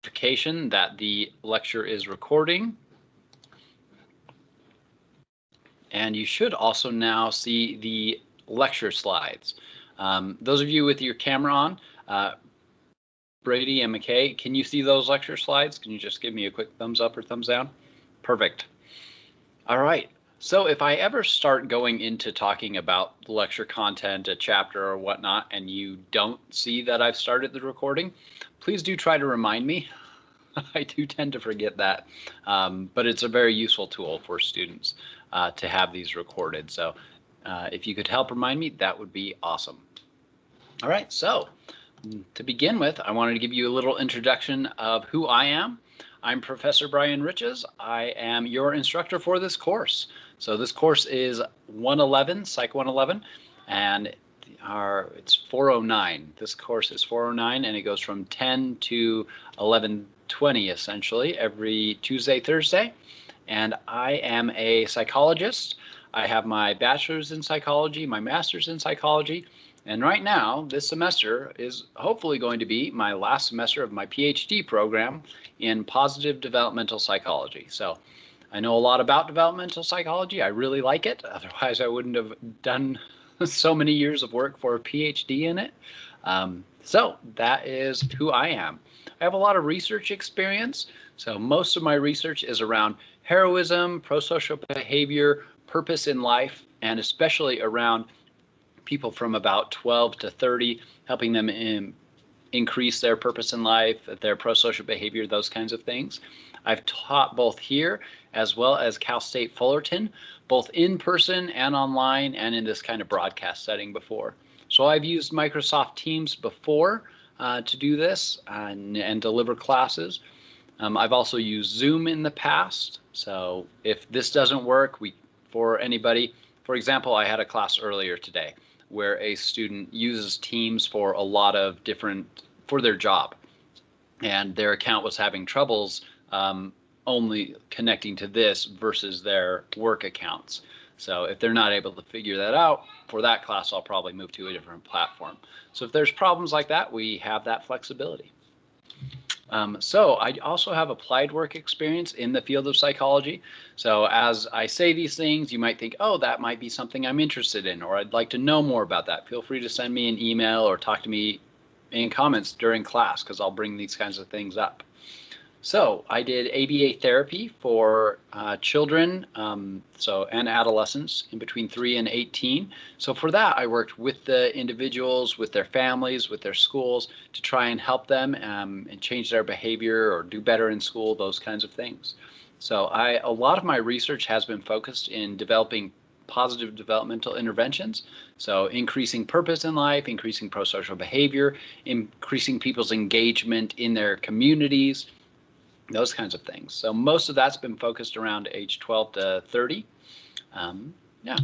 notification that the lecture is recording. And you should also now see the lecture slides. Those of you with your camera on, Brady and McKay, can you see those lecture slides? Can you just give me a quick thumbs up or thumbs down? Perfect. All right. So if I ever start going into talking about lecture content, a chapter or whatnot, and you don't see that I've started the recording, please do try to remind me. I do tend to forget that, but it's a very useful tool for students to have these recorded. So if you could help remind me, that would be awesome. All right, so to begin with, I wanted to give you a little introduction of who I am. I'm Professor Brian Riches. I am your instructor for this course. So this course is 111, Psych 111, and it's 409. This course is 409, and it goes from 10 to 11:20 essentially every Tuesday, Thursday. And I am a psychologist. I have my bachelor's in psychology, my master's in psychology, and right now this semester is hopefully going to be my last semester of my PhD program in positive developmental psychology. So I know a lot about developmental psychology. I really like it. Otherwise, I wouldn't have done so many years of work for a PhD in it. So that is who I am. I have a lot of research experience. So most of my research is around heroism, prosocial behavior, purpose in life, and especially around people from about 12 to 30, helping them increase their purpose in life, their prosocial behavior, those kinds of things. I've taught both here as well as Cal State Fullerton, both in person and online and in this kind of broadcast setting before. So I've used Microsoft Teams before to do this and deliver classes. I've also used Zoom in the past. So if this doesn't work, for anybody, for example, I had a class earlier today where a student uses Teams for a lot of for their job, and their account was having troubles only connecting to this versus their work accounts. So if they're not able to figure that out, for that class, I'll probably move to a different platform. So if there's problems like that, we have that flexibility. So I also have applied work experience in the field of psychology. So as I say these things, you might think, oh, that might be something I'm interested in, or I'd like to know more about that. Feel free to send me an email or talk to me in comments during class, because I'll bring these kinds of things up. So I did ABA therapy for children and adolescents in between 3 and 18. So for that, I worked with the individuals, with their families, with their schools to try and help them and change their behavior or do better in school, those kinds of things. So a lot of my research has been focused in developing positive developmental interventions. So increasing purpose in life, increasing prosocial behavior, increasing people's engagement in their communities, those kinds of things. So most of that's been focused around age 12 to 30. Yeah.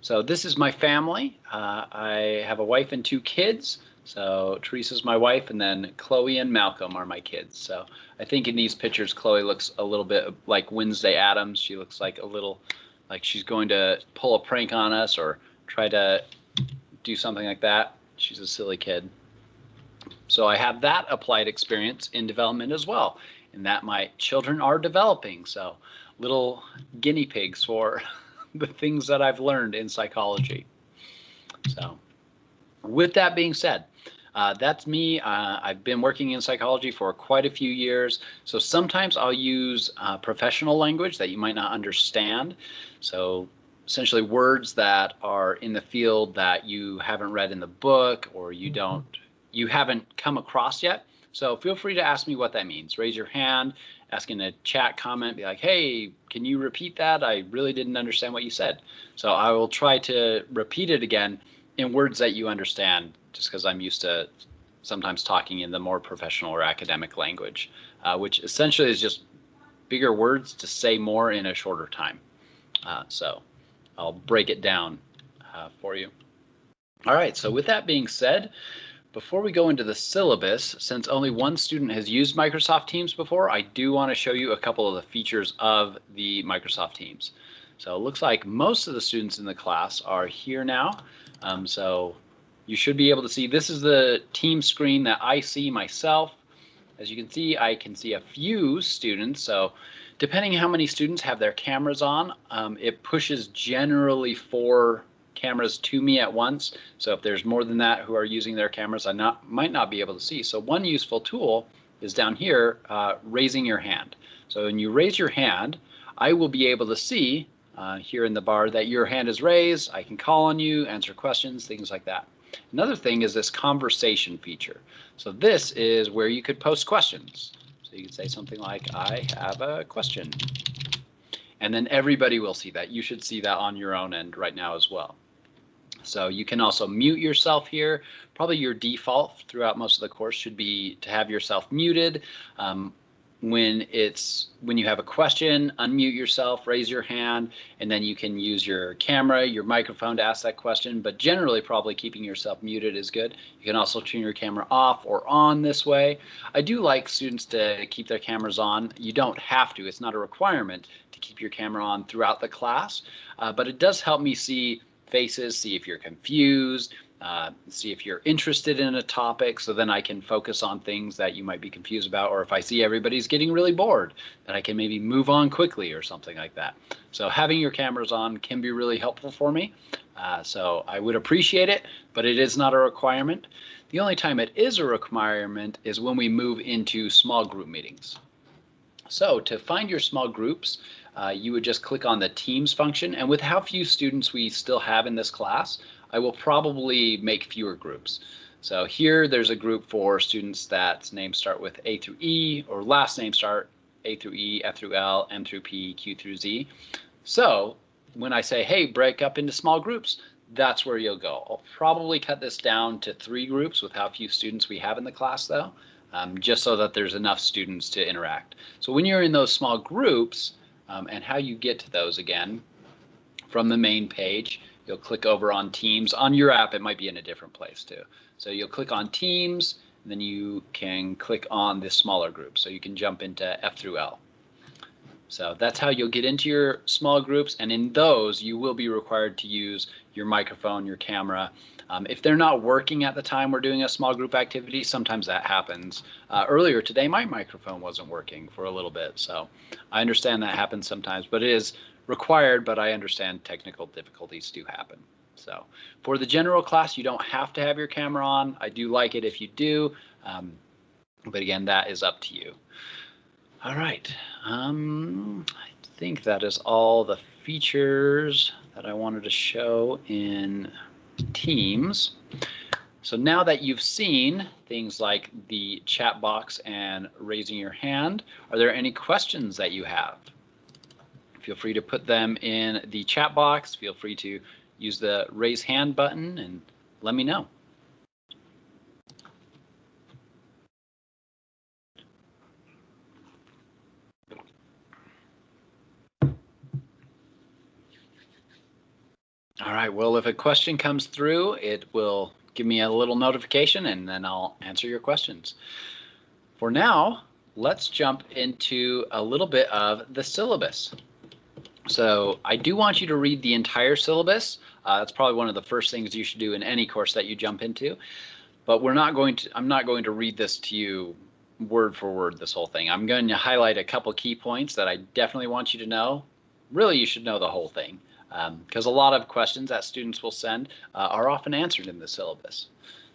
So this is my family. I have a wife and 2 kids. So Teresa's my wife, and then Chloe and Malcolm are my kids. So I think in these pictures, Chloe looks a little bit like Wednesday Addams. She looks like a little like she's going to pull a prank on us or try to do something like that. She's a silly kid. So I have that applied experience in development as well, and that my children are developing. So little guinea pigs for the things that I've learned in psychology. So with that being said, that's me. I've been working in psychology for quite a few years. So sometimes I'll use professional language that you might not understand. So essentially words that are in the field that you haven't read in the book or you haven't come across yet. So feel free to ask me what that means. Raise your hand, ask in a chat comment, be like, hey, can you repeat that? I really didn't understand what you said. So I will try to repeat it again in words that you understand, just because I'm used to sometimes talking in the more professional or academic language, which essentially is just bigger words to say more in a shorter time. So I'll break it down for you. All right, so with that being said, before we go into the syllabus, since only one student has used Microsoft Teams before, I do want to show you a couple of the features of the Microsoft Teams. So it looks like most of the students in the class are here now. So you should be able to see, this is the team screen that I see myself. As you can see a few students. So depending how many students have their cameras on, it pushes generally 4 cameras to me at once. So if there's more than that who are using their cameras, I might not be able to see. So one useful tool is down here, raising your hand. So when you raise your hand, I will be able to see here in the bar that your hand is raised. I can call on you, answer questions, things like that. Another thing is this conversation feature. So this is where you could post questions. So you could say something like, I have a question. And then everybody will see that. You should see that on your own end right now as well. So you can also mute yourself here. Probably your default throughout most of the course should be to have yourself muted. When you have a question, unmute yourself, raise your hand, and then you can use your camera, your microphone to ask that question. But generally, probably keeping yourself muted is good. You can also turn your camera off or on this way. I do like students to keep their cameras on. You don't have to. It's not a requirement to keep your camera on throughout the class, but it does help me see faces, see if you're confused, see if you're interested in a topic, so then I can focus on things that you might be confused about, or if I see everybody's getting really bored, then I can maybe move on quickly or something like that. So having your cameras on can be really helpful for me. So I would appreciate it, but it is not a requirement. The only time it is a requirement is when we move into small group meetings. So to find your small groups, you would just click on the Teams function, and with how few students we still have in this class, I will probably make fewer groups. So here there's a group for students that's names start with A through E, or last name start A through E, F through L, M through P, Q through Z. So when I say, hey, break up into small groups, that's where you'll go. I'll probably cut this down to 3 groups with how few students we have in the class though, just so that there's enough students to interact. So when you're in those small groups, and how you get to those again, from the main page, you'll click over on Teams. On your app, it might be in a different place too. So you'll click on Teams, and then you can click on this smaller group. So you can jump into F through L. So that's how you'll get into your small groups, and in those you will be required to use your microphone, your camera. If they're not working at the time we're doing a small group activity, sometimes that happens. Earlier today my microphone wasn't working for a little bit, so I understand that happens sometimes, but it is required, but I understand technical difficulties do happen. So for the general class, you don't have to have your camera on. I do like it if you do, but again, that is up to you. All right, I think that is all the features that I wanted to show in Teams. So now that you've seen things like the chat box and raising your hand, are there any questions that you have? Feel free to put them in the chat box. Feel free to use the raise hand button and let me know. All right, well, if a question comes through, it will give me a little notification and then I'll answer your questions. For now, let's jump into a little bit of the syllabus. So I do want you to read the entire syllabus. That's probably one of the first things you should do in any course that you jump into. But I'm not going to read this to you word for word, this whole thing. I'm going to highlight a couple key points that I definitely want you to know. Really, you should know the whole thing, because a lot of questions that students will send are often answered in the syllabus.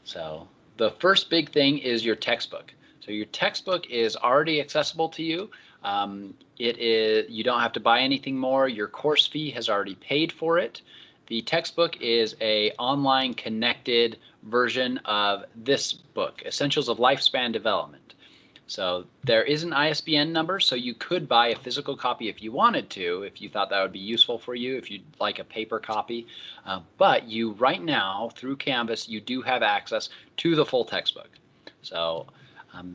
So the first big thing is your textbook. So your textbook is already accessible to you. You don't have to buy anything more. Your course fee has already paid for it. The textbook is an online connected version of this book, Essentials of Lifespan Development. So there is an ISBN number, so you could buy a physical copy if you wanted to, if you thought that would be useful for you, if you'd like a paper copy. But you right now, through Canvas, you do have access to the full textbook. So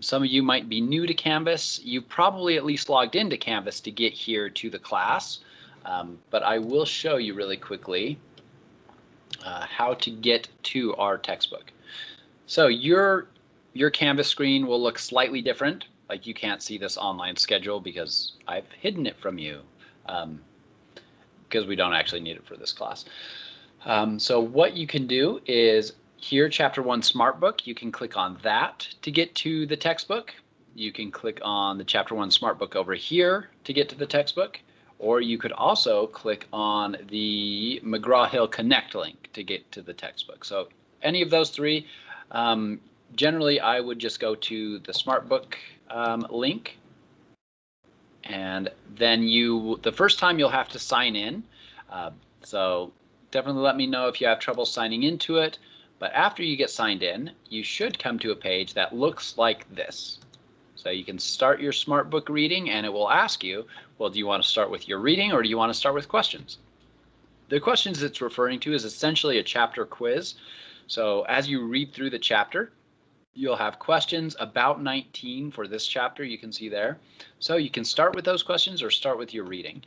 some of you might be new to Canvas. You probably at least logged into Canvas to get here to the class. But I will show you really quickly how to get to our textbook. So your Canvas screen will look slightly different. Like you can't see this online schedule because I've hidden it from you because we don't actually need it for this class. So what you can do is here, Chapter 1 Smart Book, you can click on that to get to the textbook. you can click on the Chapter 1 Smart Book over here to get to the textbook, or you could also click on the McGraw-Hill Connect link to get to the textbook. So any of those three, generally I would just go to the Smart Book link, and then the first time you'll have to sign in. So definitely let me know if you have trouble signing into it. But after you get signed in, you should come to a page that looks like this. So you can start your Smart Book reading, and it will ask you, well, do you want to start with your reading or do you want to start with questions? The questions it's referring to is essentially a chapter quiz. So as you read through the chapter, you'll have questions about 19 for this chapter, you can see there. So you can start with those questions or start with your reading.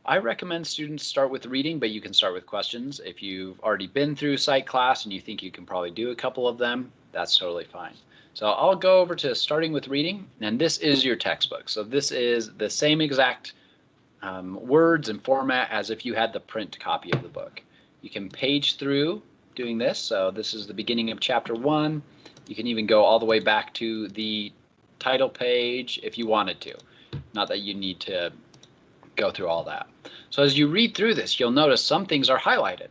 I recommend students start with reading, but you can start with questions. If you've already been through psych class and you think you can probably do a couple of them, that's totally fine. So I'll go over to starting with reading, and this is your textbook. So this is the same exact words and format as if you had the print copy of the book. You can page through doing this. So this is the beginning of chapter 1. You can even go all the way back to the title page if you wanted to. Not that you need to go through all that. So as you read through this, you'll notice some things are highlighted.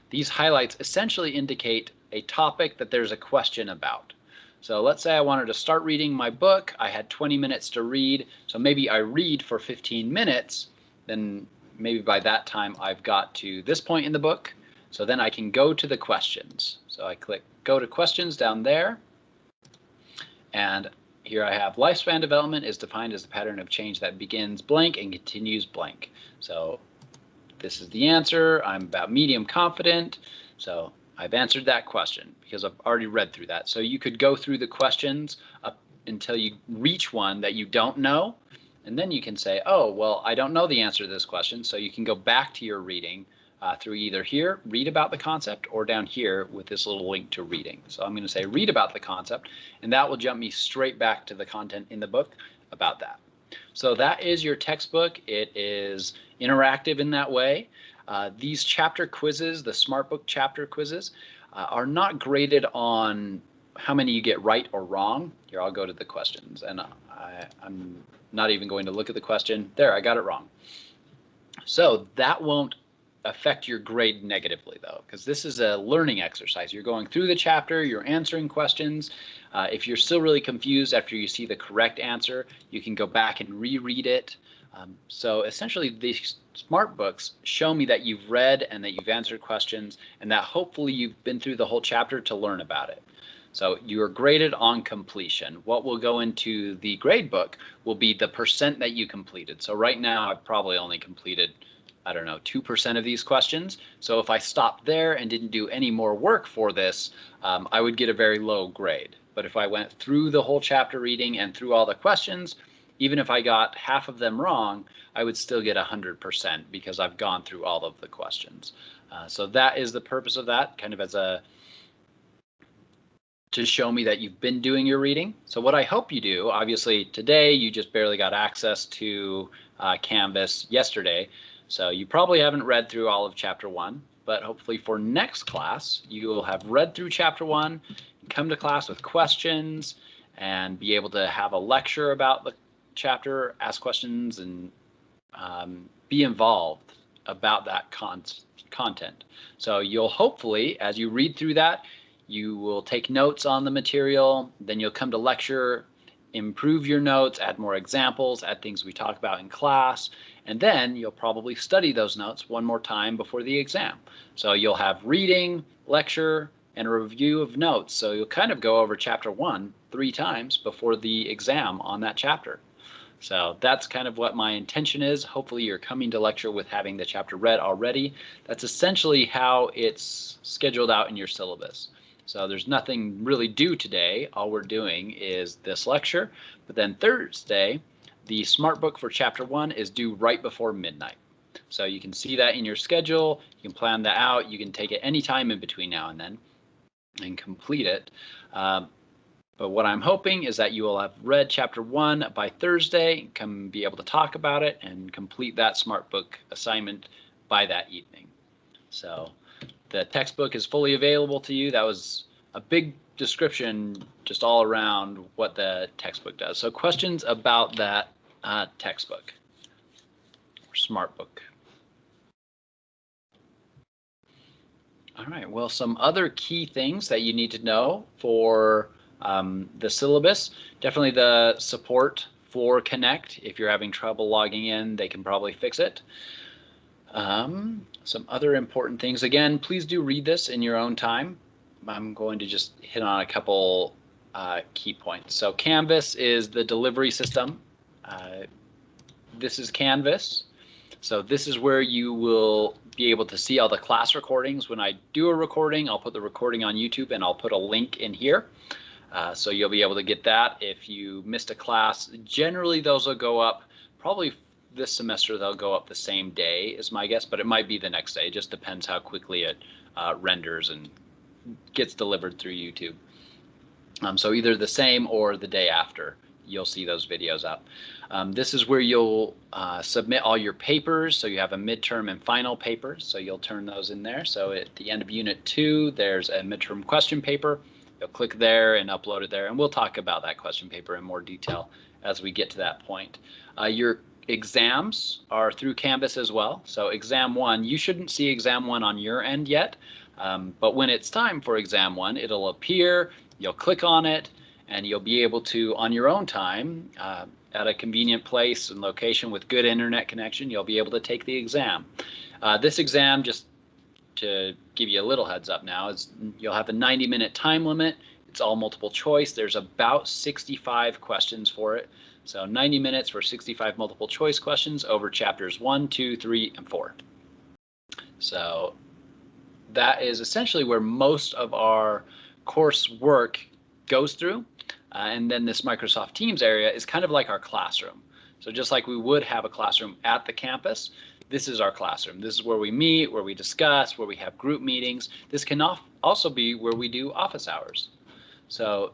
These highlights essentially indicate a topic that there's a question about. So let's say I wanted to start reading my book. I had 20 minutes to read. So maybe I read for 15 minutes. Then maybe by that time I've got to this point in the book. So then I can go to the questions. So I click go to questions down there. And here I have lifespan development is defined as the pattern of change that begins blank and continues blank. So this is the answer. I'm about medium confident. So I've answered that question because I've already read through that. So you could go through the questions up until you reach one that you don't know. And then you can say, oh, well, I don't know the answer to this question. So you can go back to your reading through either here, read about the concept, or down here with this little link to reading. So I'm going to say read about the concept, and that will jump me straight back to the content in the book about that. So that is your textbook. It is interactive in that way. These chapter quizzes, the Smart Book chapter quizzes, are not graded on how many you get right or wrong. Here, I'll go to the questions, and I'm not even going to look at the question. There, I got it wrong. So that won't affect your grade negatively, though, because this is a learning exercise. You're going through the chapter, you're answering questions. If you're still really confused after you see the correct answer, you can go back and reread it. So essentially, these Smart Books show me that you've read and that you've answered questions, and that hopefully you've been through the whole chapter to learn about it. So you are graded on completion. What will go into the grade book will be the percent that you completed. So right now, I've probably only completed, I don't know, 2% of these questions. So if I stopped there and didn't do any more work for this, I would get a very low grade. But if I went through the whole chapter reading and through all the questions, even if I got half of them wrong, I would still get 100% because I've gone through all of the questions. So that is the purpose of that, kind of as to show me that you've been doing your reading. So what I hope you do, obviously today you just barely got access to Canvas yesterday. So you probably haven't read through all of chapter 1, but hopefully for next class, you will have read through chapter 1, come to class with questions, and be able to have a lecture about the chapter, ask questions, and be involved about that content. So you'll hopefully, as you read through that, you will take notes on the material, then you'll come to lecture, improve your notes, add more examples, add things we talk about in class, and then you'll probably study those notes one more time before the exam. So you'll have reading, lecture, and a review of notes. So you'll kind of go over chapter 1 3 times before the exam on that chapter. So that's kind of what my intention is. Hopefully you're coming to lecture with having the chapter read already. That's essentially how it's scheduled out in your syllabus. So there's nothing really due today. All we're doing is this lecture, but then Thursday, the Smart Book for chapter 1 is due right before midnight. So you can see that in your schedule. You can plan that out. You can take it any time in between now and then and complete it. But what I'm hoping is that you will have read chapter 1 by Thursday, come be able to talk about it, and complete that Smart Book assignment by that evening. So the textbook is fully available to you. That was a big description just all around what the textbook does. So questions about that textbook or smart book. All right, well, some other key things that you need to know for the syllabus, definitely the support for Connect. If you're having trouble logging in, they can probably fix it. Some other important things, again, please do read this in your own time. I'm going to just hit on a couple key points. So Canvas is the delivery system. This is Canvas. So this is where you will be able to see all the class recordings. When I do a recording, I'll put the recording on YouTube and I'll put a link in here. So you'll be able to get that. If you missed a class, generally those will go up, probably this semester they'll go up the same day is my guess, but it might be the next day. It just depends how quickly it renders and gets delivered through YouTube. So either the same or the day after, you'll see those videos up. This is where you'll submit all your papers. So you have a midterm and final papers. So you'll turn those in there. So at the end of Unit 2, there's a midterm question paper. You'll click there and upload it there. And we'll talk about that question paper in more detail as we get to that point. Your exams are through Canvas as well. So exam 1, you shouldn't see exam 1 on your end yet. But when it's time for exam 1, it'll appear. You'll click on it. And you'll be able to, on your own time, at a convenient place and location with good internet connection, you'll be able to take the exam. This exam, just to give you a little heads up now, is you'll have a 90-minute time limit. It's all multiple choice. There's about 65 questions for it. So 90 minutes for 65 multiple choice questions over chapters 1, 2, 3, and 4. So that is essentially where most of our course work goes through. And then this Microsoft Teams area is kind of like our classroom. So just like we would have a classroom at the campus, this is our classroom. This is where we meet, where we discuss, where we have group meetings. This can also be where we do office hours. So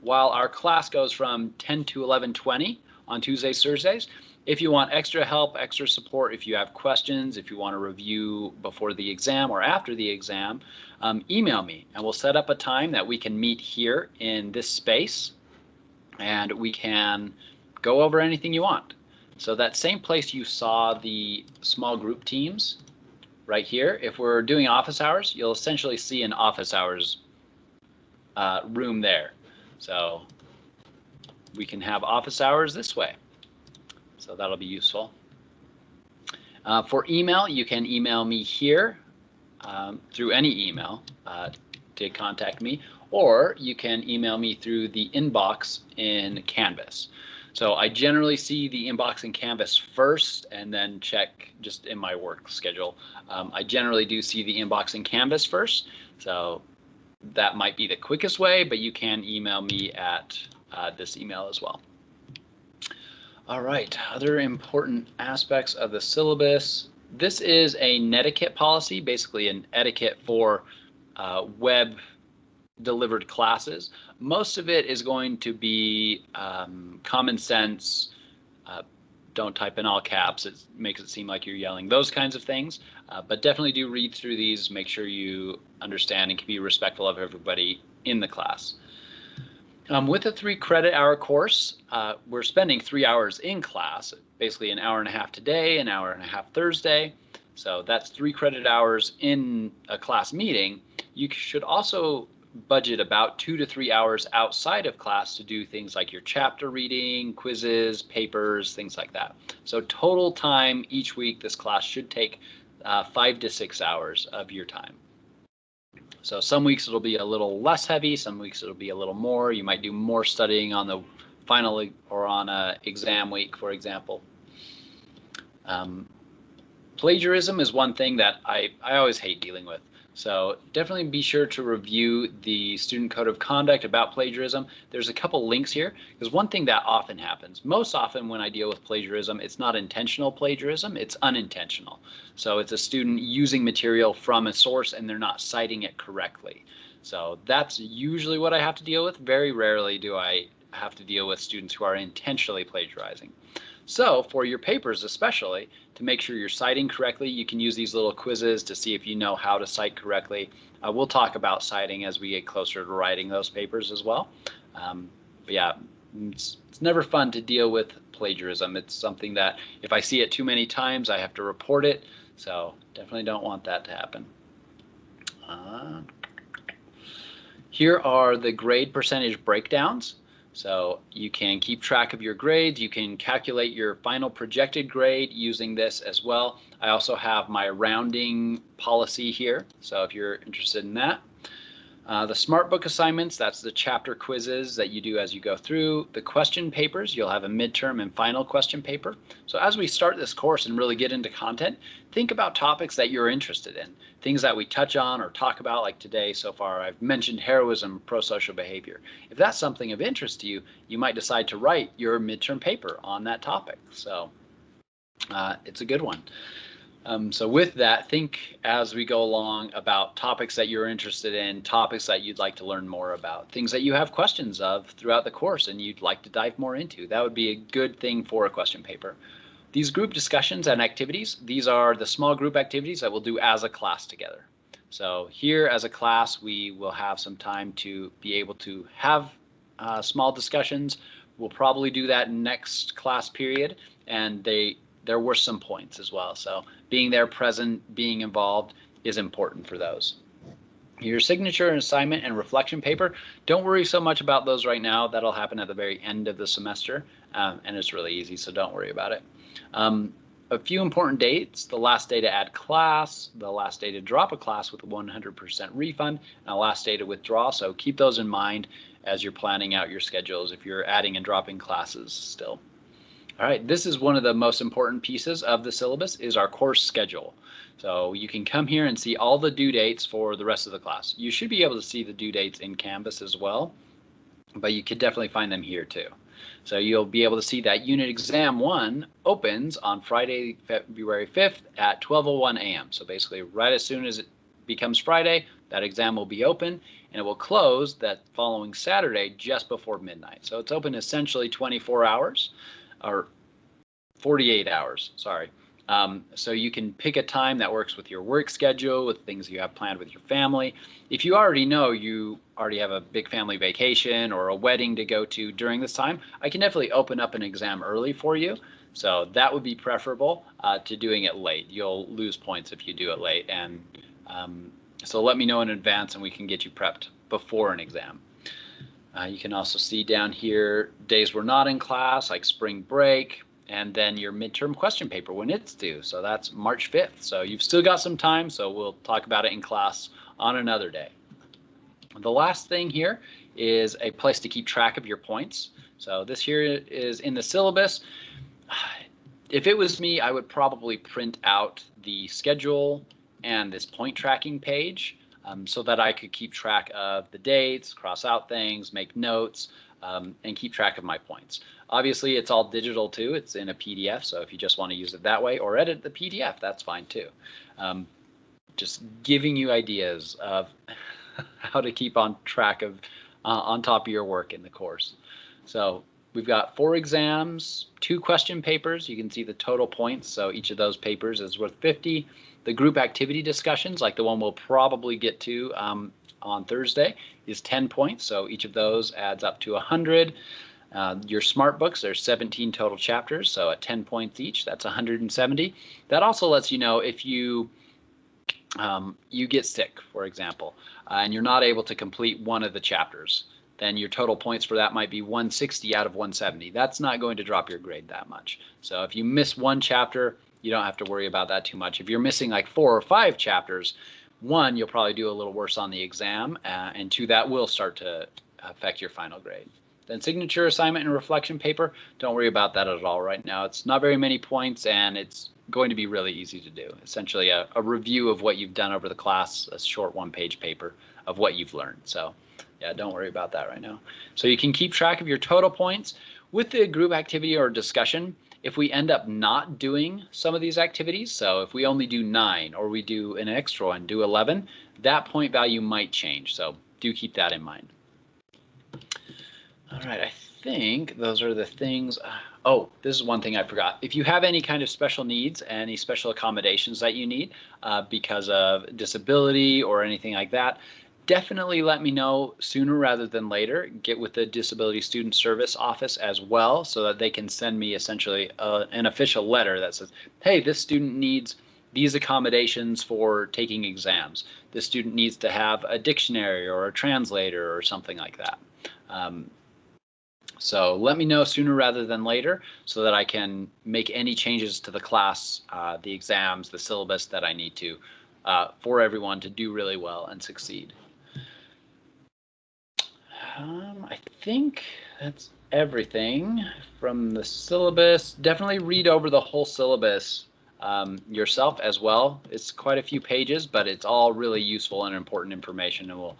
while our class goes from 10 to 11:20 on Tuesdays, Thursdays, if you want extra help, extra support, if you have questions, if you want to review before the exam or after the exam, email me and we'll set up a time that we can meet here in this space and we can go over anything you want. So that same place you saw the small group teams right here, if we're doing office hours, you'll essentially see an office hours room there. So we can have office hours this way. So that'll be useful. For email, you can email me here through any email to contact me, or you can email me through the inbox in Canvas. So I generally see the inbox in Canvas first and then check just in my work schedule. I generally do see the inbox in Canvas first, so that might be the quickest way, but you can email me at this email as well. All right, other important aspects of the syllabus. This is a netiquette policy, basically an etiquette for web delivered classes. Most of it is going to be common sense, don't type in all caps, it makes it seem like you're yelling, those kinds of things. But definitely do read through these, make sure you understand and can be respectful of everybody in the class. With a 3-credit-hour course, we're spending 3 hours in class, basically an hour and a half today, an hour and a half Thursday. So that's 3 credit hours in a class meeting. You should also budget about 2 to 3 hours outside of class to do things like your chapter reading, quizzes, papers, things like that. So total time each week, this class should take 5 to 6 hours of your time. So some weeks it'll be a little less heavy, some weeks it'll be a little more. You might do more studying on the final or on an exam week, for example. Plagiarism is one thing that I always hate dealing with. So definitely be sure to review the Student Code of Conduct about plagiarism. There's a couple links here, because one thing that often happens, most often when I deal with plagiarism, it's not intentional plagiarism, it's unintentional. So it's a student using material from a source and they're not citing it correctly. So that's usually what I have to deal with. Very rarely do I have to deal with students who are intentionally plagiarizing. So for your papers especially, to make sure you're citing correctly, you can use these little quizzes to see if you know how to cite correctly. We'll talk about citing as we get closer to writing those papers as well. But yeah, it's never fun to deal with plagiarism. It's something that if I see it too many times, I have to report it. So definitely don't want that to happen. Here are the grade percentage breakdowns. So you can keep track of your grades. You can calculate your final projected grade using this as well. I also have my rounding policy here, so if you're interested in that. The SmartBook assignments, that's the chapter quizzes that you do as you go through. The question papers, you'll have a midterm and final question paper. So as we start this course and really get into content, think about topics that you're interested in, things that we touch on or talk about, like today so far. I've mentioned heroism, pro-social behavior. If that's something of interest to you, you might decide to write your midterm paper on that topic. So it's a good one. So with that, think as we go along about topics that you're interested in, topics that you'd like to learn more about, things that you have questions of throughout the course and you'd like to dive more into. That would be a good thing for a question paper. These group discussions and activities, these are the small group activities that we'll do as a class together. So here as a class, we will have some time to be able to have small discussions. We'll probably do that next class period, and there were some points as well. So being there, present, being involved is important for those. Your signature and assignment and reflection paper, don't worry so much about those right now. That'll happen at the very end of the semester, and it's really easy, so don't worry about it. A few important dates: the last day to add class, the last day to drop a class with a 100% refund, and the last day to withdraw. So keep those in mind as you're planning out your schedules if you're adding and dropping classes still. All right, this is one of the most important pieces of the syllabus, is our course schedule. So you can come here and see all the due dates for the rest of the class. You should be able to see the due dates in Canvas as well, but you could definitely find them here too. So you'll be able to see that Unit Exam 1 opens on Friday, February 5th at 12:01 a.m. So basically right as soon as it becomes Friday, that exam will be open, and it will close that following Saturday just before midnight. So it's open essentially 24 hours. Or 48 hours, sorry. So you can pick a time that works with your work schedule, with things you have planned with your family. If you already know you already have a big family vacation or a wedding to go to during this time, I can definitely open up an exam early for you. So that would be preferable to doing it late. You'll lose points if you do it late. And so let me know in advance and we can get you prepped before an exam. You can also see down here days we're not in class, like spring break, and then your midterm question paper when it's due. So that's March 5th. So you've still got some time, so we'll talk about it in class on another day. The last thing here is a place to keep track of your points. So this here is in the syllabus. If it was me, I would probably print out the schedule and this point tracking page. So that I could keep track of the dates, cross out things, make notes, and keep track of my points. Obviously, it's all digital too. It's in a PDF, so if you just want to use it that way or edit the PDF, that's fine too. Just giving you ideas of how to keep on track of, on top of your work in the course. So we've got 4 exams, 2 question papers. You can see the total points, so each of those papers is worth 50. The group activity discussions, like the one we'll probably get to on Thursday, is 10 points. So each of those adds up to 100. Your smart books, there's 17 total chapters. So at 10 points each, that's 170. That also lets you know if you get sick, for example, and you're not able to complete one of the chapters, then your total points for that might be 160 out of 170. That's not going to drop your grade that much. So if you miss one chapter, you don't have to worry about that too much. If you're missing like 4 or 5 chapters, 1, you'll probably do a little worse on the exam, and 2, that will start to affect your final grade. Then signature, assignment, and reflection paper, don't worry about that at all right now. It's not very many points, and it's going to be really easy to do. Essentially a review of what you've done over the class, a short 1-page paper of what you've learned. So yeah, don't worry about that right now. So you can keep track of your total points. With the group activity or discussion, if we end up not doing some of these activities, so if we only do 9 or we do an extra and do 11, that point value might change. So do keep that in mind. All right, I think those are the things. Oh, this is one thing I forgot. If you have any kind of special needs, any special accommodations that you need because of disability or anything like that, definitely let me know sooner rather than later. Get with the Disability Student Service office as well so that they can send me essentially an official letter that says, hey, this student needs these accommodations for taking exams. This student needs to have a dictionary or a translator or something like that. So let me know sooner rather than later so that I can make any changes to the class, the exams, the syllabus that I need to for everyone to do really well and succeed. I think that's everything from the syllabus. Definitely read over the whole syllabus yourself as well. It's quite a few pages, but it's all really useful and important information and will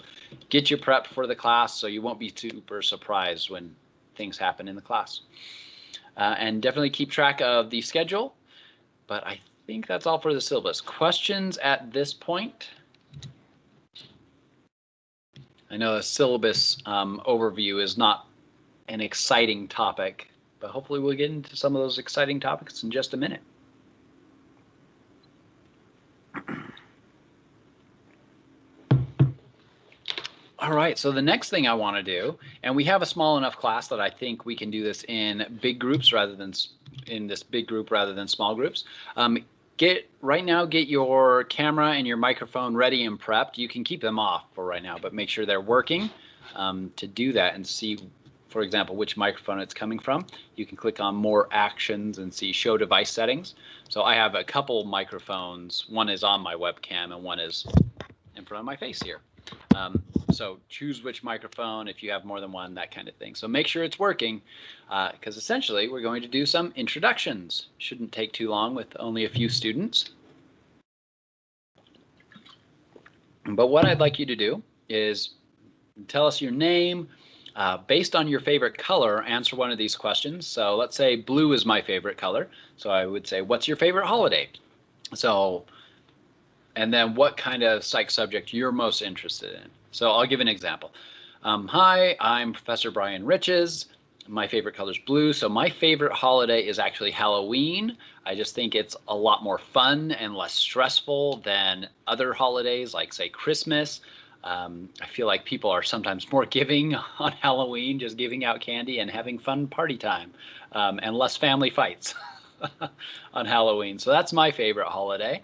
get you prepped for the class so you won't be super surprised when things happen in the class. And definitely keep track of the schedule, but I think that's all for the syllabus. Questions at this point? I know a syllabus overview is not an exciting topic, but hopefully we'll get into some of those exciting topics in just a minute. All right, so the next thing I want to do, and we have a small enough class that I think we can do this in big groups rather than in this big group rather than small groups. Get your camera and your microphone ready and prepped. You can keep them off for right now, but make sure they're working. To do that and see, for example, which microphone it's coming from, you can click on more actions and see show device settings. So I have a couple microphones. One is on my webcam and one is in front of my face here. So choose which microphone if you have more than one, that kind of thing. So make sure it's working because essentially we're going to do some introductions. Shouldn't take too long with only a few students. But what I'd like you to do is tell us your name. Based on your favorite color, answer one of these questions. So let's say blue is my favorite color. So I would say, what's your favorite holiday? So, and then what kind of psych subject you're most interested in. So I'll give an example. Hi, I'm Professor Brian Riches. My favorite color is blue. So my favorite holiday is actually Halloween. I just think it's a lot more fun and less stressful than other holidays like, say, Christmas. I feel like people are sometimes more giving on Halloween, just giving out candy and having fun party time and less family fights on Halloween. So that's my favorite holiday.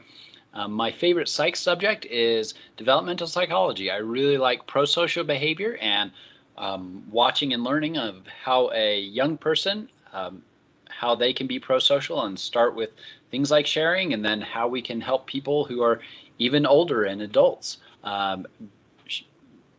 My favorite psych subject is developmental psychology. I really like prosocial behavior and watching and learning of how a young person, how they can be prosocial and start with things like sharing, and then how we can help people who are even older and adults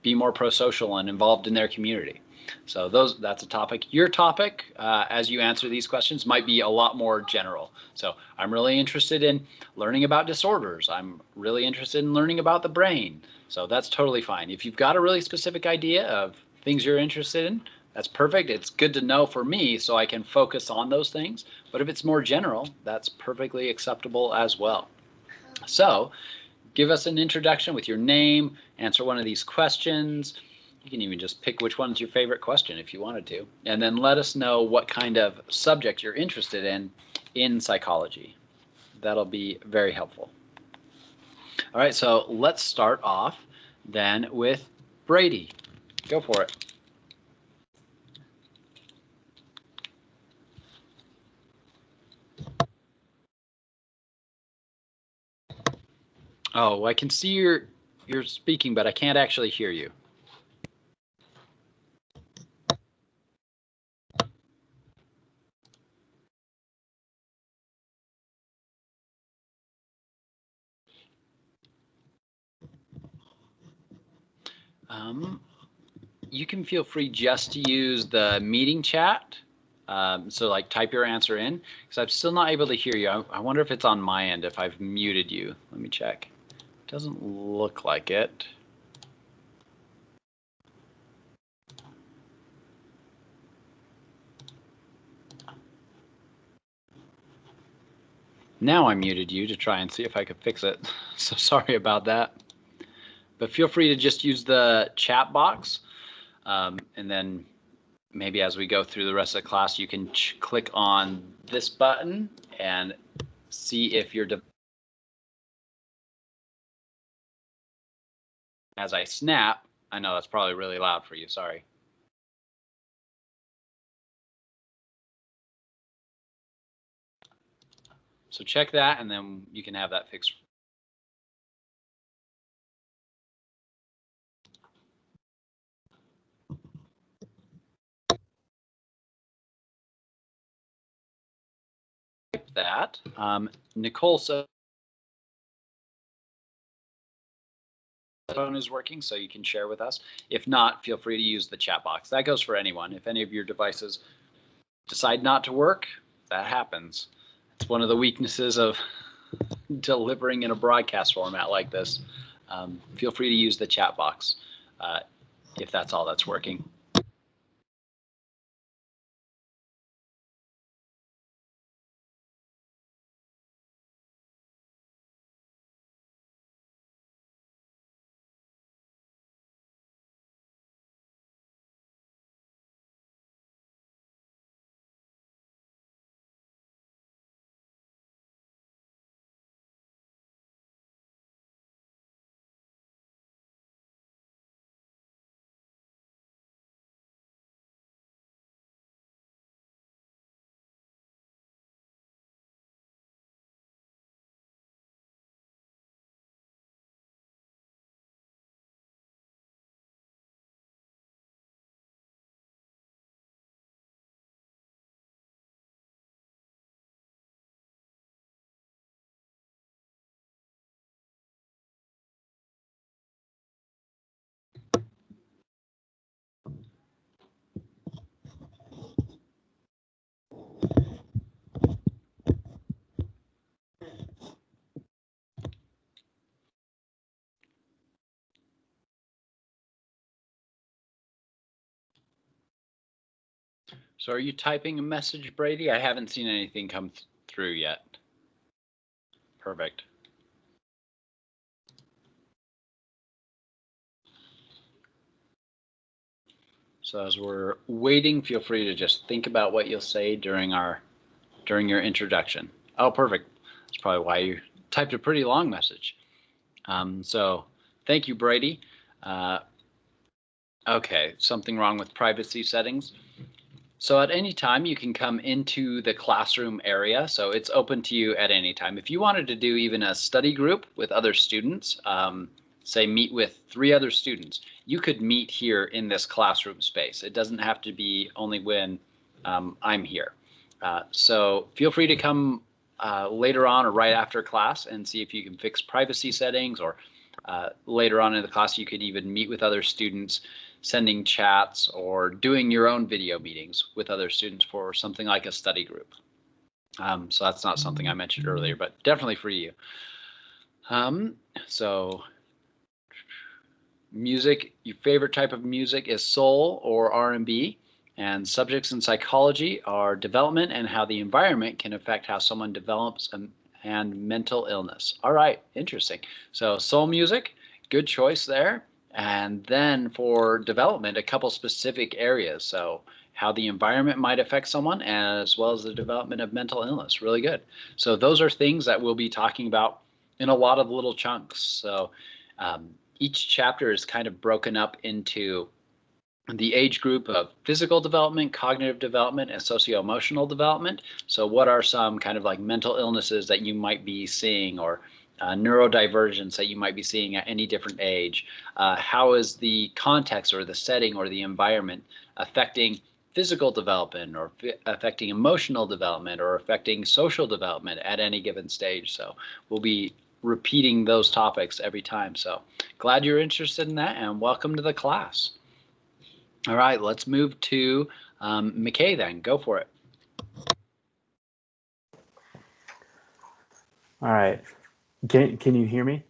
be more prosocial and involved in their community. So that's a topic. Your topic, as you answer these questions, might be a lot more general. So I'm really interested in learning about disorders. I'm really interested in learning about the brain. So that's totally fine. If you've got a really specific idea of things you're interested in, that's perfect. It's good to know for me so I can focus on those things. But if it's more general, that's perfectly acceptable as well. So give us an introduction with your name, answer one of these questions. You can even just pick which one's your favorite question if you wanted to, and then let us know what kind of subject you're interested in psychology. That'll be very helpful. All right, so let's start off then with Brady. Go for it. Oh, I can see you're speaking, but I can't actually hear you. You can feel free just to use the meeting chat. So like type your answer in, because I'm still not able to hear you. I wonder if it's on my end, if I've muted you. Let me check. Doesn't look like it. Now I muted you to try and see if I could fix it. So sorry about that. But feel free to just use the chat box and then maybe as we go through the rest of the class, you can click on this button and see if your device, as I snap, I know that's probably really loud for you, sorry. So check that, and then you can have that fixed. That Nicole said phone is working, so you can share with us. If not, feel free to use the chat box. That goes for anyone. If any of your devices decide not to work, that happens. It's one of the weaknesses of delivering in a broadcast format like this. Feel free to use the chat box if that's all that's working. So are you typing a message, Brady? I haven't seen anything come through yet. Perfect. So as we're waiting, feel free to just think about what you'll say during your introduction. Oh, perfect. That's probably why you typed a pretty long message. So thank you, Brady. Okay, something wrong with privacy settings. So at any time you can come into the classroom area. So it's open to you at any time. If you wanted to do even a study group with other students, say meet with 3 other students, you could meet here in this classroom space. It doesn't have to be only when I'm here. So feel free to come later on or right after class and see if you can fix privacy settings, or later on in the class you could even meet with other students, sending chats or doing your own video meetings with other students for something like a study group. So that's not something I mentioned earlier, but definitely for you. So music, your favorite type of music is soul or R&B, and subjects in psychology are development and how the environment can affect how someone develops and mental illness. All right, interesting. So soul music, good choice there. And then for development, a couple specific areas. So how the environment might affect someone, as well as the development of mental illness. Really good. So those are things that we'll be talking about in a lot of little chunks. So each chapter is kind of broken up into the age group of physical development, cognitive development, and socio-emotional development. So what are some kind of like mental illnesses that you might be seeing, or neurodivergence that you might be seeing at any different age? How is the context or the setting or the environment affecting physical development, or affecting emotional development, or affecting social development at any given stage? So we'll be repeating those topics every time. So glad you're interested in that, and welcome to the class. All right, let's move to McKay then. Go for it. All right. Can you hear me?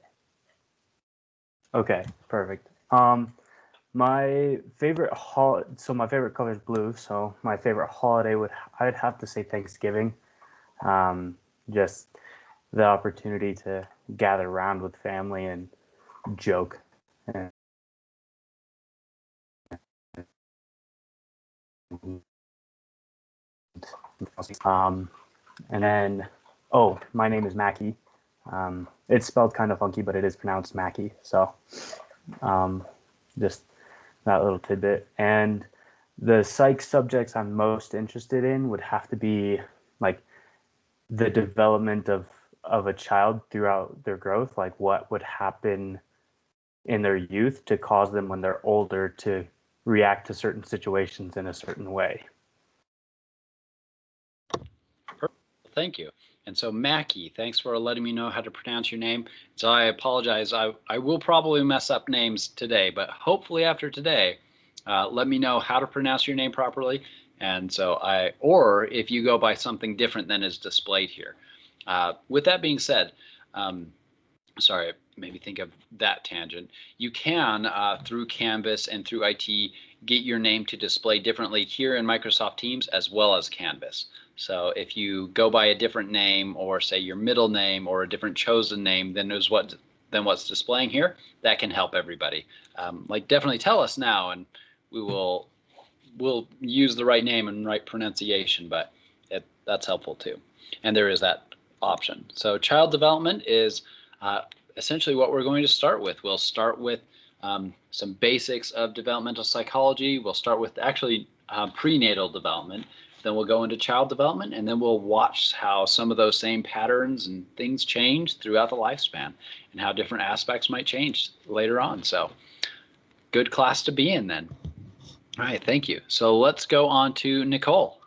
Okay, perfect. My favorite my favorite color is blue, so my favorite holiday I'd have to say Thanksgiving. Just the opportunity to gather around with family and joke and And then, oh, my name is Mackie. It's spelled kind of funky, but it is pronounced Mackie. So just that little tidbit. And the psych subjects I'm most interested in would have to be like the development of a child throughout their growth, like what would happen in their youth to cause them when they're older to react to certain situations in a certain way. Thank you. And so Mackie, thanks for letting me know how to pronounce your name. So I apologize. I will probably mess up names today, but hopefully after today, let me know how to pronounce your name properly. And so or if you go by something different than is displayed here. With that being said, sorry, maybe think of that tangent. You can, through Canvas and through IT, get your name to display differently here in Microsoft Teams as well as Canvas. So if you go by a different name, or say your middle name or a different chosen name than what's displaying here, that can help everybody. Like definitely tell us now, and we'll use the right name and right pronunciation, but that's helpful too. And there is that option. So child development is essentially what we're going to start with. We'll start with some basics of developmental psychology. We'll start with actually prenatal development. Then we'll go into child development, and then we'll watch how some of those same patterns and things change throughout the lifespan and how different aspects might change later on. So good class to be in then. All right, thank you. So let's go on to Nicole.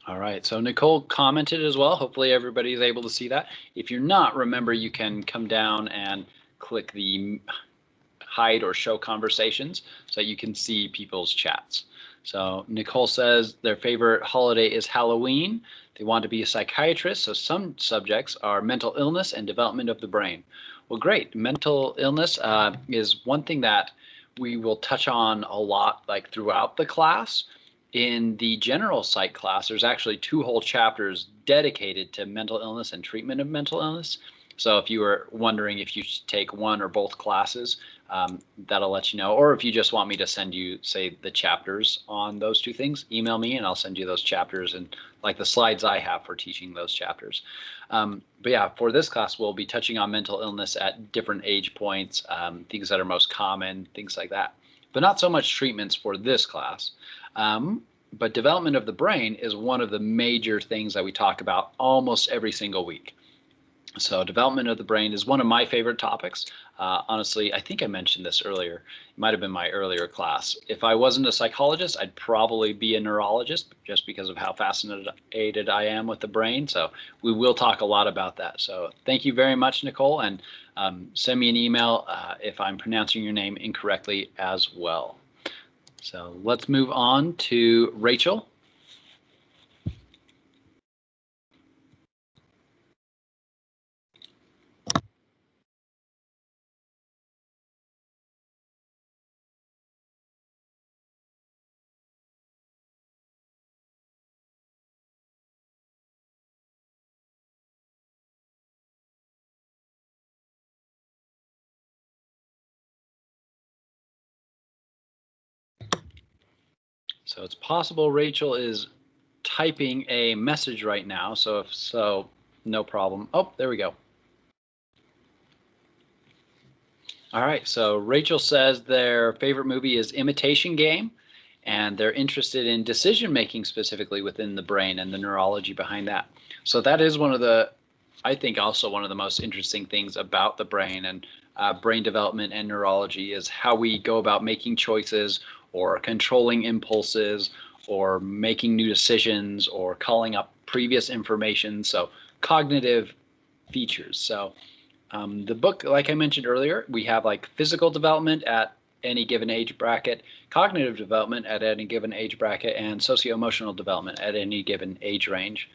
All right, so Nicole commented as well. Hopefully everybody's able to see that. If you're not, remember you can come down and click the hide or show conversations so you can see people's chats. So Nicole says their favorite holiday is Halloween. They want to be a psychiatrist, so some subjects are mental illness and development of the brain. Well, great. Mental illness is one thing that we will touch on a lot, like throughout the class. In the general psych class, there's actually 2 whole chapters dedicated to mental illness and treatment of mental illness. So if you were wondering if you should take one or both classes, that'll let you know. Or if you just want me to send you, say, the chapters on those 2 things, email me and I'll send you those chapters and like the slides I have for teaching those chapters. But yeah, for this class, we'll be touching on mental illness at different age points, things that are most common, things like that. But not so much treatments for this class. But development of the brain is one of the major things that we talk about almost every single week. So development of the brain is one of my favorite topics. Honestly, I think I mentioned this earlier. It might have been my earlier class. If I wasn't a psychologist, I'd probably be a neurologist just because of how fascinated I am with the brain. So we will talk a lot about that. So thank you very much, Nicole, and send me an email if I'm pronouncing your name incorrectly as well. So let's move on to Rachel. So it's possible Rachel is typing a message right now. So if so, no problem. Oh, there we go. All right. So Rachel says their favorite movie is Imitation Game, and they're interested in decision making specifically within the brain and the neurology behind that. So that is one of the, I think also one of the most interesting things about the brain and brain development and neurology is how we go about making choices or controlling impulses or making new decisions or calling up previous information. So cognitive features. So the book, like I mentioned earlier, we have like physical development at any given age bracket, cognitive development at any given age bracket, and socio-emotional development at any given age range.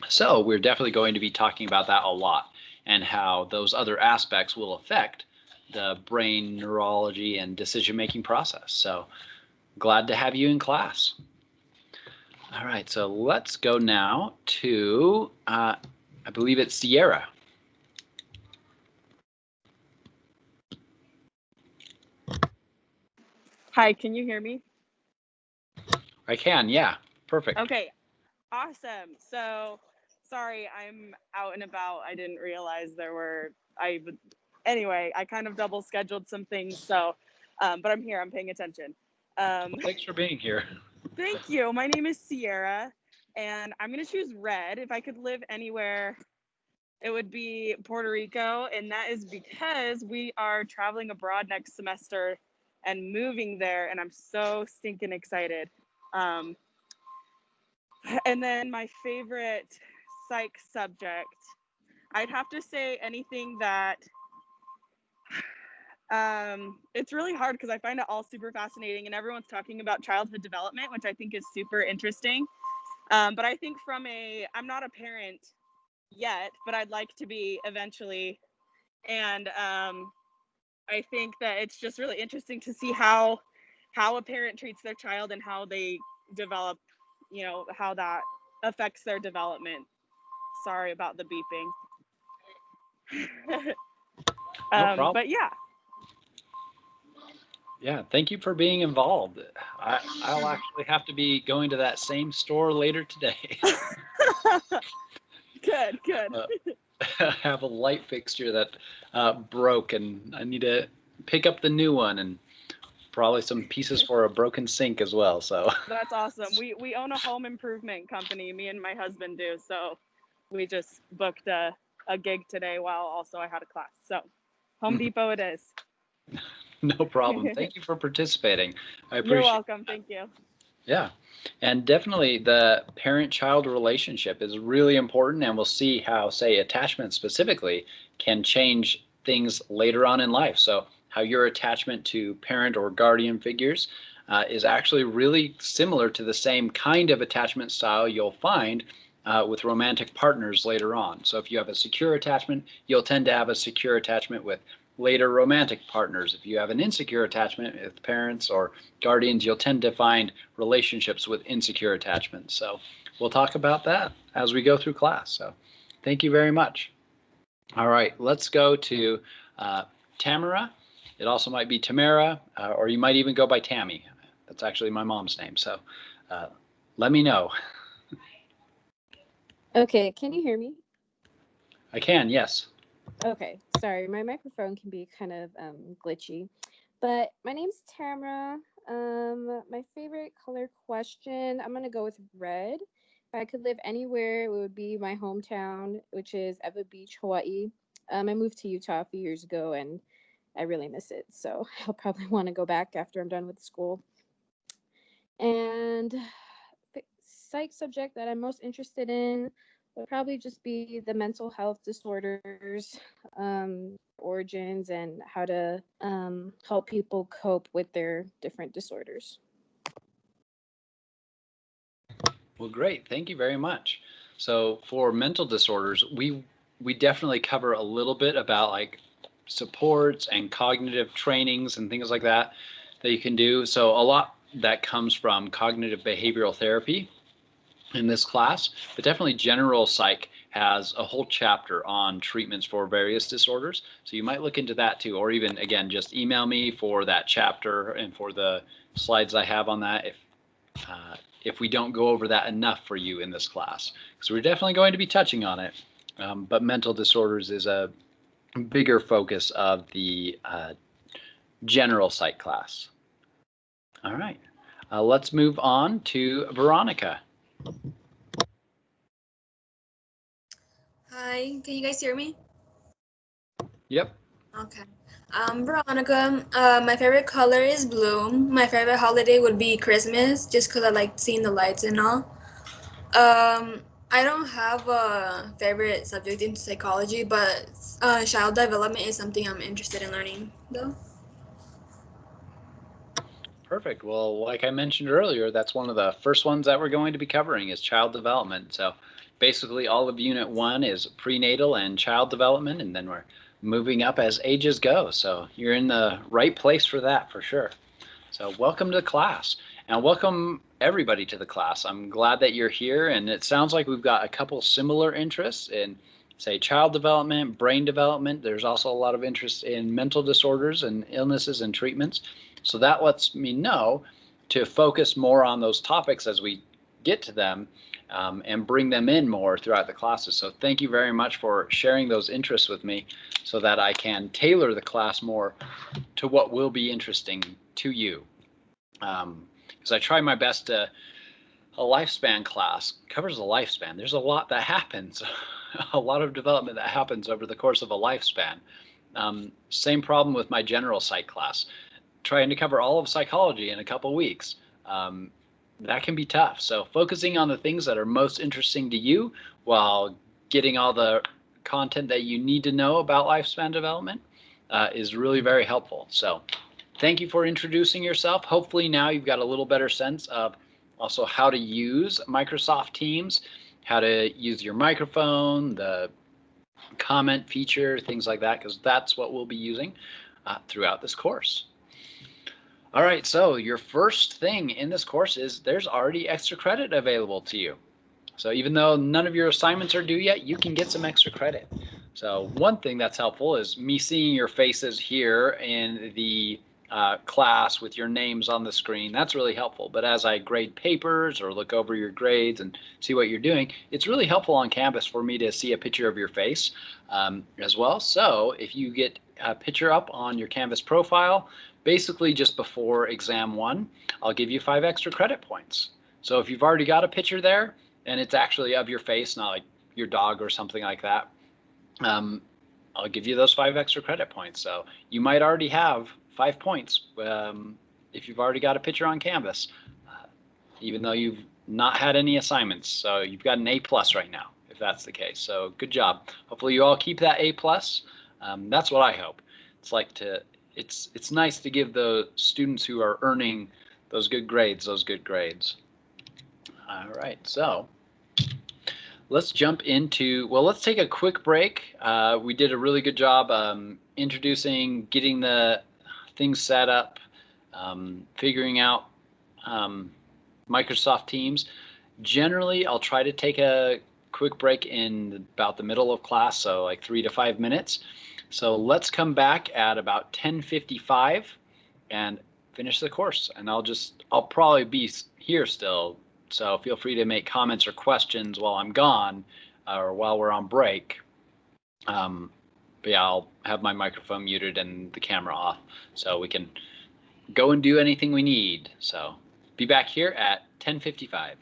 So we're definitely going to be talking about that a lot and how those other aspects will affect the brain neurology and decision-making process. So glad to have you in class. All right, so let's go now to, I believe it's Sierra. Hi, can you hear me? I can, yeah, perfect. Okay, awesome. So, sorry, I'm out and about. I didn't realize anyway, I kind of double scheduled some things. So, but I'm here, I'm paying attention. Thanks for being here. Thank you. My name is Sierra, and I'm going to choose red. If I could live anywhere, it would be Puerto Rico. And that is because we are traveling abroad next semester and moving there. And I'm so stinking excited. And then my favorite psych subject, I'd have to say anything that, it's really hard because I find it all super fascinating and everyone's talking about childhood development, which I think is super interesting. But I think I'm not a parent yet, but I'd like to be eventually. And I think that it's just really interesting to see how a parent treats their child and how they develop, how that affects their development. Sorry about the beeping. No problem. But yeah. Yeah, thank you for being involved. I'll actually have to be going to that same store later today. Good. I have a light fixture that broke, and I need to pick up the new one, and probably some pieces for a broken sink as well. So That's awesome. We own a home improvement company. Me and my husband do. So we just booked a gig today while also I had a class. So Home Depot it is. no problem. Thank you for participating. I appreciate. You're welcome. Thank you. Yeah, and definitely the parent-child relationship is really important, and we'll see how, say, attachment specifically can change things later on in life. So how your attachment to parent or guardian figures is actually really similar to the same kind of attachment style you'll find with romantic partners later on. So if you have a secure attachment, you'll tend to have a secure attachment with later romantic partners. If you have an insecure attachment with parents or guardians, you'll tend to find relationships with insecure attachments. So we'll talk about that as we go through class. So thank you very much. All right, let's go to Tamara. It also might be Tamara, or you might even go by Tammy. That's actually my mom's name. So let me know. Okay, can you hear me? I can, yes. Okay, sorry, my microphone can be kind of glitchy. But my name's Tamara. My favorite color question, I'm gonna go with red. If I could live anywhere, it would be my hometown, which is Ewa Beach, Hawaii. I moved to Utah a few years ago and I really miss it. So I'll probably want to go back after I'm done with school. And the psych subject that I'm most interested in would probably just be the mental health disorders, origins, and how to help people cope with their different disorders. Well, great. Thank you very much. So for mental disorders, we definitely cover a little bit about like supports and cognitive trainings and things like that you can do. So a lot that comes from cognitive behavioral therapy in this class, but definitely general psych has a whole chapter on treatments for various disorders. So you might look into that too, or even again, just email me for that chapter and for the slides I have on that if we don't go over that enough for you in this class. So we're definitely going to be touching on it, but mental disorders is a bigger focus of the general psych class. All right, let's move on to Veronica. Hi, can you guys hear me? Yep. Okay. Veronica, my favorite color is blue. My favorite holiday would be Christmas, just because I like seeing the lights and all. I don't have a favorite subject in psychology, but child development is something I'm interested in learning, though. Perfect. Well, like I mentioned earlier, that's one of the first ones that we're going to be covering is child development. So basically all of Unit 1 is prenatal and child development, and then we're moving up as ages go. So you're in the right place for that for sure. So welcome to class, and welcome everybody to the class. I'm glad that you're here, and it sounds like we've got a couple similar interests in, say, child development, brain development. There's also a lot of interest in mental disorders and illnesses and treatments. So that lets me know to focus more on those topics as we get to them, and bring them in more throughout the classes. So thank you very much for sharing those interests with me so that I can tailor the class more to what will be interesting to you. Because I try my best to, a lifespan class covers a lifespan. There's a lot that happens, a lot of development that happens over the course of a lifespan. Same problem with my general psych class. Trying to cover all of psychology in a couple weeks. That can be tough. So focusing on the things that are most interesting to you while getting all the content that you need to know about lifespan development is really very helpful. So thank you for introducing yourself. Hopefully now you've got a little better sense of also how to use Microsoft Teams, how to use your microphone, the comment feature, things like that, because that's what we'll be using throughout this course. All right, so your first thing in this course is there's already extra credit available to you. So even though none of your assignments are due yet, you can get some extra credit. So one thing that's helpful is me seeing your faces here in the class with your names on the screen. That's really helpful. But as I grade papers or look over your grades and see what you're doing, it's really helpful on Canvas for me to see a picture of your face as well. So if you get a picture up on your Canvas profile, basically just before exam 1, I'll give you 5 extra credit points. So if you've already got a picture there and it's actually of your face, not like your dog or something like that, I'll give you those 5 extra credit points. So you might already have 5 points if you've already got a picture on Canvas, even though you've not had any assignments. So you've got an A+ right now, if that's the case. So good job. Hopefully you all keep that A+. That's what I hope. It's nice to give the students who are earning those good grades. All right, so let's jump into, well, let's take a quick break. We did a really good job introducing, getting the things set up, figuring out Microsoft Teams. Generally, I'll try to take a quick break in about the middle of class, so like 3 to 5 minutes. So let's come back at about 10:55 and finish the course. And I'll probably be here still. So feel free to make comments or questions while I'm gone or while we're on break. But yeah, I'll have my microphone muted and the camera off so we can go and do anything we need. So be back here at 10:55.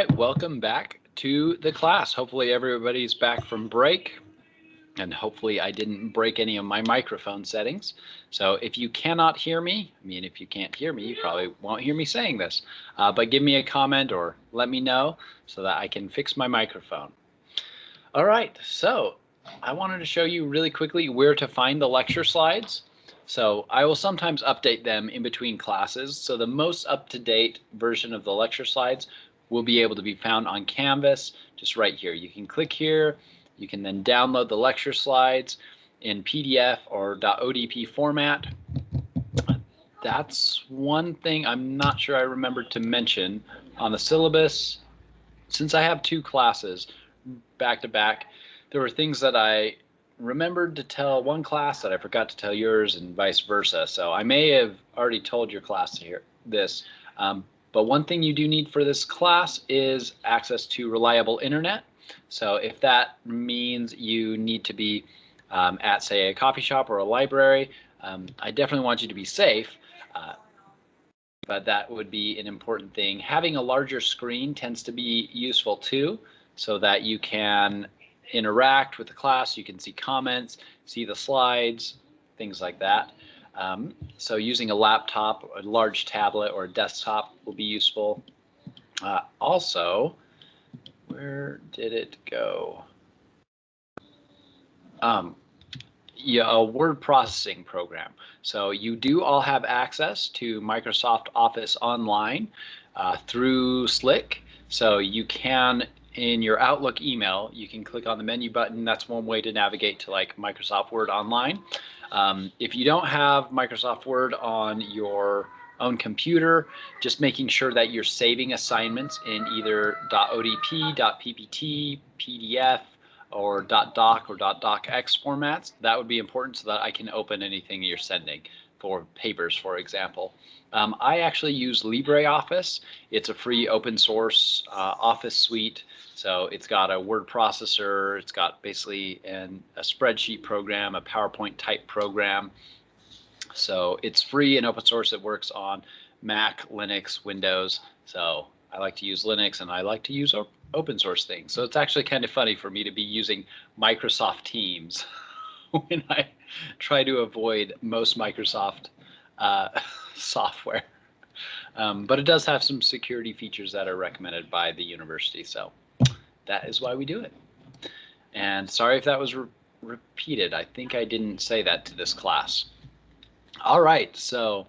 right, welcome back to the class. Hopefully everybody's back from break, and hopefully I didn't break any of my microphone settings. So if you cannot hear me, I mean, if you can't hear me, you probably won't hear me saying this, but give me a comment or let me know so that I can fix my microphone. All right, so I wanted to show you really quickly where to find the lecture slides. So I will sometimes update them in between classes. So the most up-to-date version of the lecture slides will be able to be found on Canvas, just right here. You can click here. You can then download the lecture slides in PDF or .odp format. That's one thing I'm not sure I remembered to mention on the syllabus. Since I have 2 classes back to back, there were things that I remembered to tell one class that I forgot to tell yours, and vice versa. So I may have already told your class here this, but one thing you do need for this class is access to reliable internet. So if that means you need to be at, say, a coffee shop or a library, I definitely want you to be safe, but that would be an important thing. Having a larger screen tends to be useful too, so that you can interact with the class, you can see comments, see the slides, things like that. So using a laptop, a large tablet, or a desktop will be useful. Also, where did it go? Yeah, a word processing program. So you do all have access to Microsoft Office Online through Slick. So you can, in your Outlook email, you can click on the menu button. That's one way to navigate to like Microsoft Word Online. If you don't have Microsoft Word on your own computer, just making sure that you're saving assignments in either .odp, .ppt, PDF, or .doc or .docx formats. That would be important so that I can open anything you're sending for papers, for example. I actually use LibreOffice. It's a free open source office suite. So it's got a word processor, it's got basically a spreadsheet program, a PowerPoint type program. So it's free and open source. It works on Mac, Linux, Windows. So I like to use Linux, and I like to use open source things. So it's actually kind of funny for me to be using Microsoft Teams when I try to avoid most Microsoft software. But it does have some security features that are recommended by the university. So that is why we do it. And sorry if that was repeated. I think I didn't say that to this class. All right, so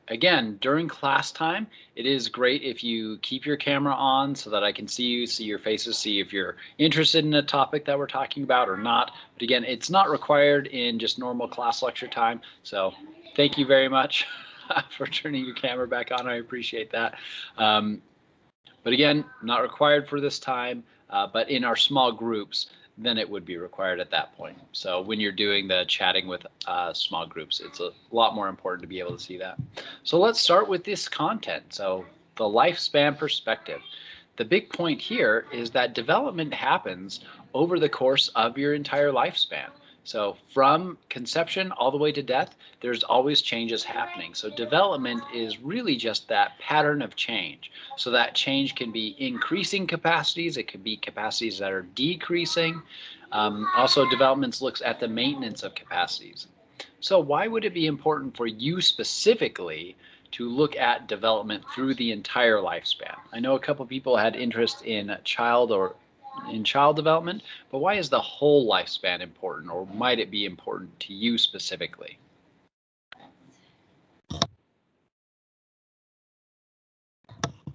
again, during class time, it is great if you keep your camera on so that I can see you, see your faces, see if you're interested in a topic that we're talking about or not. But again, it's not required in just normal class lecture time. So thank you very much for turning your camera back on. I appreciate that. But again, not required for this time, but in our small groups, then it would be required at that point. So when you're doing the chatting with small groups, it's a lot more important to be able to see that. So let's start with this content. So the lifespan perspective. The big point here is that development happens over the course of your entire lifespan. So from conception all the way to death, there's always changes happening. So development is really just that pattern of change. So that change can be increasing capacities. It could be capacities that are decreasing. Also, development looks at the maintenance of capacities. So why would it be important for you specifically to look at development through the entire lifespan? I know a couple people had interest in child development, but why is the whole lifespan important, or might it be important to you specifically?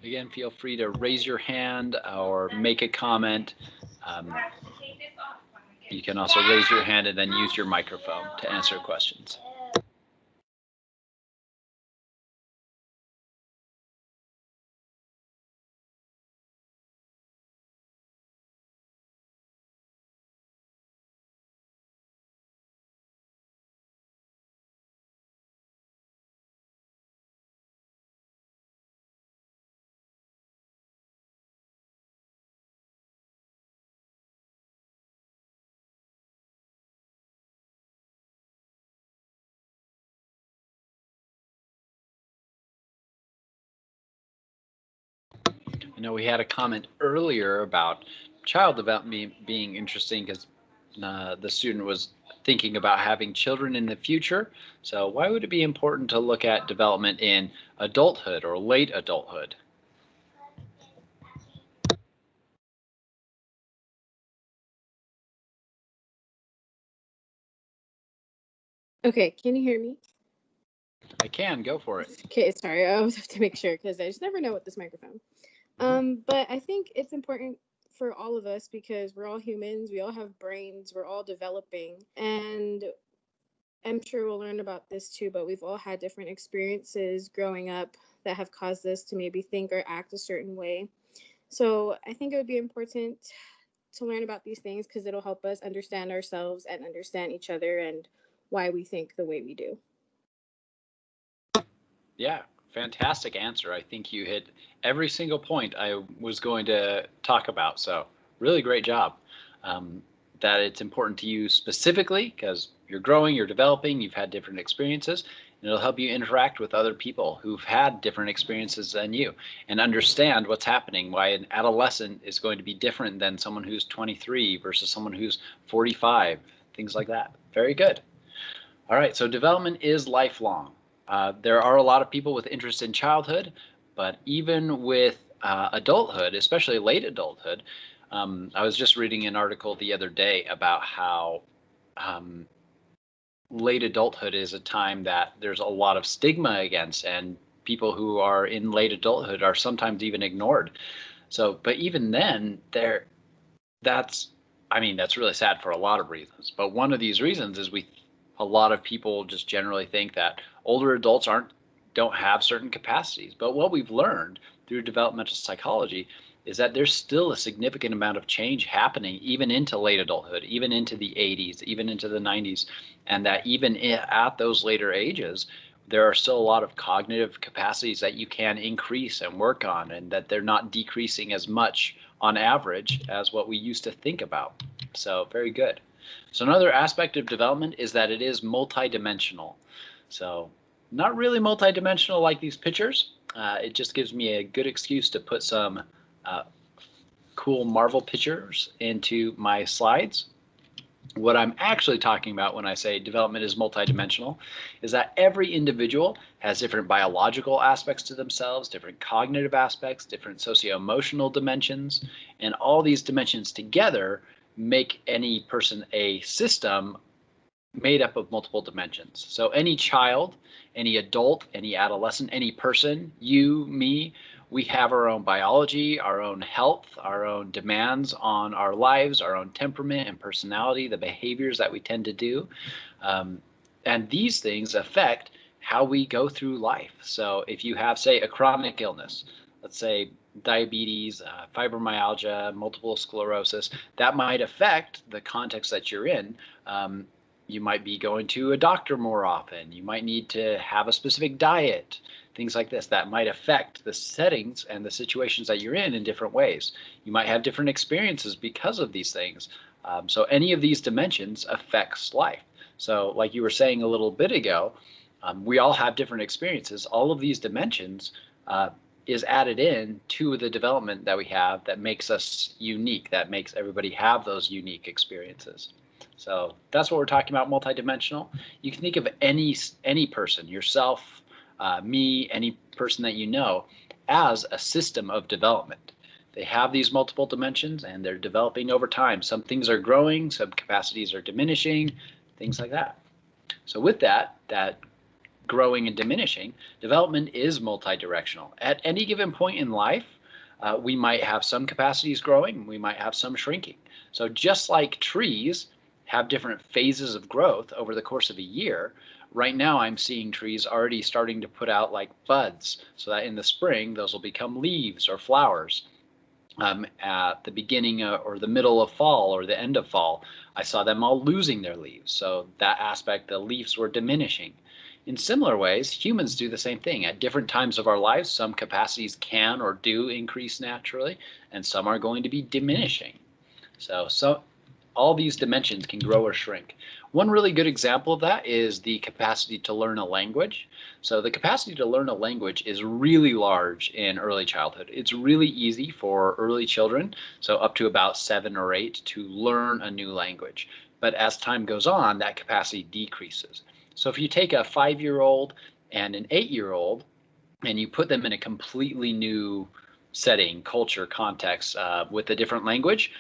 Again, feel free to raise your hand or make a comment. You can also raise your hand and then use your microphone to answer questions. we had a comment earlier about child development being interesting because the student was thinking about having children in the future. So why would it be important to look at development in adulthood or late adulthood? Okay, can you hear me? I can, go for it. Okay, sorry, I always have to make sure because I just never know with this microphone. But I think it's important for all of us because we're all humans, we all have brains, we're all developing, and I'm sure we'll learn about this too, but we've all had different experiences growing up that have caused us to maybe think or act a certain way. So I think it would be important to learn about these things because it'll help us understand ourselves and understand each other and why we think the way we do. Yeah, fantastic answer. I think you hit every single point I was going to talk about. So really great job. That it's important to you specifically because you're growing, you're developing, you've had different experiences, and it'll help you interact with other people who've had different experiences than you and understand what's happening, why an adolescent is going to be different than someone who's 23 versus someone who's 45, things like that. Very good. All right, so development is lifelong. There are a lot of people with interest in childhood, but even with adulthood, especially late adulthood, I was just reading an article the other day about how late adulthood is a time that there's a lot of stigma against, and people who are in late adulthood are sometimes even ignored. So, but even then, that's really sad for a lot of reasons. But one of these reasons is a lot of people just generally think that older adults don't have certain capacities. But what we've learned through developmental psychology is that there's still a significant amount of change happening even into late adulthood, even into the 80s, even into the 90s, and that even at those later ages, there are still a lot of cognitive capacities that you can increase and work on, and that they're not decreasing as much on average as what we used to think about. So very good. So another aspect of development is that it is multidimensional. So not really multidimensional like these pictures. It just gives me a good excuse to put some cool Marvel pictures into my slides. What I'm actually talking about when I say development is multidimensional is that every individual has different biological aspects to themselves, different cognitive aspects, different socio-emotional dimensions, and all these dimensions together make any person a system made up of multiple dimensions. So any child, any adult, any adolescent, any person, you, me, we have our own biology, our own health, our own demands on our lives, our own temperament and personality, the behaviors that we tend to do. And these things affect how we go through life. So if you have, say, a chronic illness, let's say diabetes, fibromyalgia, multiple sclerosis, that might affect the context that you're in. You might be going to a doctor more often. You might need to have a specific diet, things like this that might affect the settings and the situations that you're in different ways. You might have different experiences because of these things. So any of these dimensions affects life. So like you were saying a little bit ago, we all have different experiences. All of these dimensions is added in to the development that we have that makes us unique, that makes everybody have those unique experiences. So that's what we're talking about, multidimensional. You can think of any person, yourself, me, any person that you know, as a system of development. They have these multiple dimensions and they're developing over time. Some things are growing, some capacities are diminishing, things like that. So with that growing and diminishing, development is multidirectional. At any given point in life, we might have some capacities growing, we might have some shrinking. So just like trees have different phases of growth over the course of a year, right now I'm seeing trees already starting to put out like buds, so that in the spring those will become leaves or flowers. At the beginning or the middle of fall or the end of fall, I saw them all losing their leaves. So that aspect, the leaves were diminishing. In similar ways, humans do the same thing. At different times of our lives, some capacities can or do increase naturally, and some are going to be diminishing. So all these dimensions can grow or shrink. One really good example of that is the capacity to learn a language. So the capacity to learn a language is really large in early childhood. It's really easy for early children, so up to about 7 or 8, to learn a new language. But as time goes on, that capacity decreases. So if you take a 5-year-old and an 8-year-old and you put them in a completely new setting, culture, context with a different language,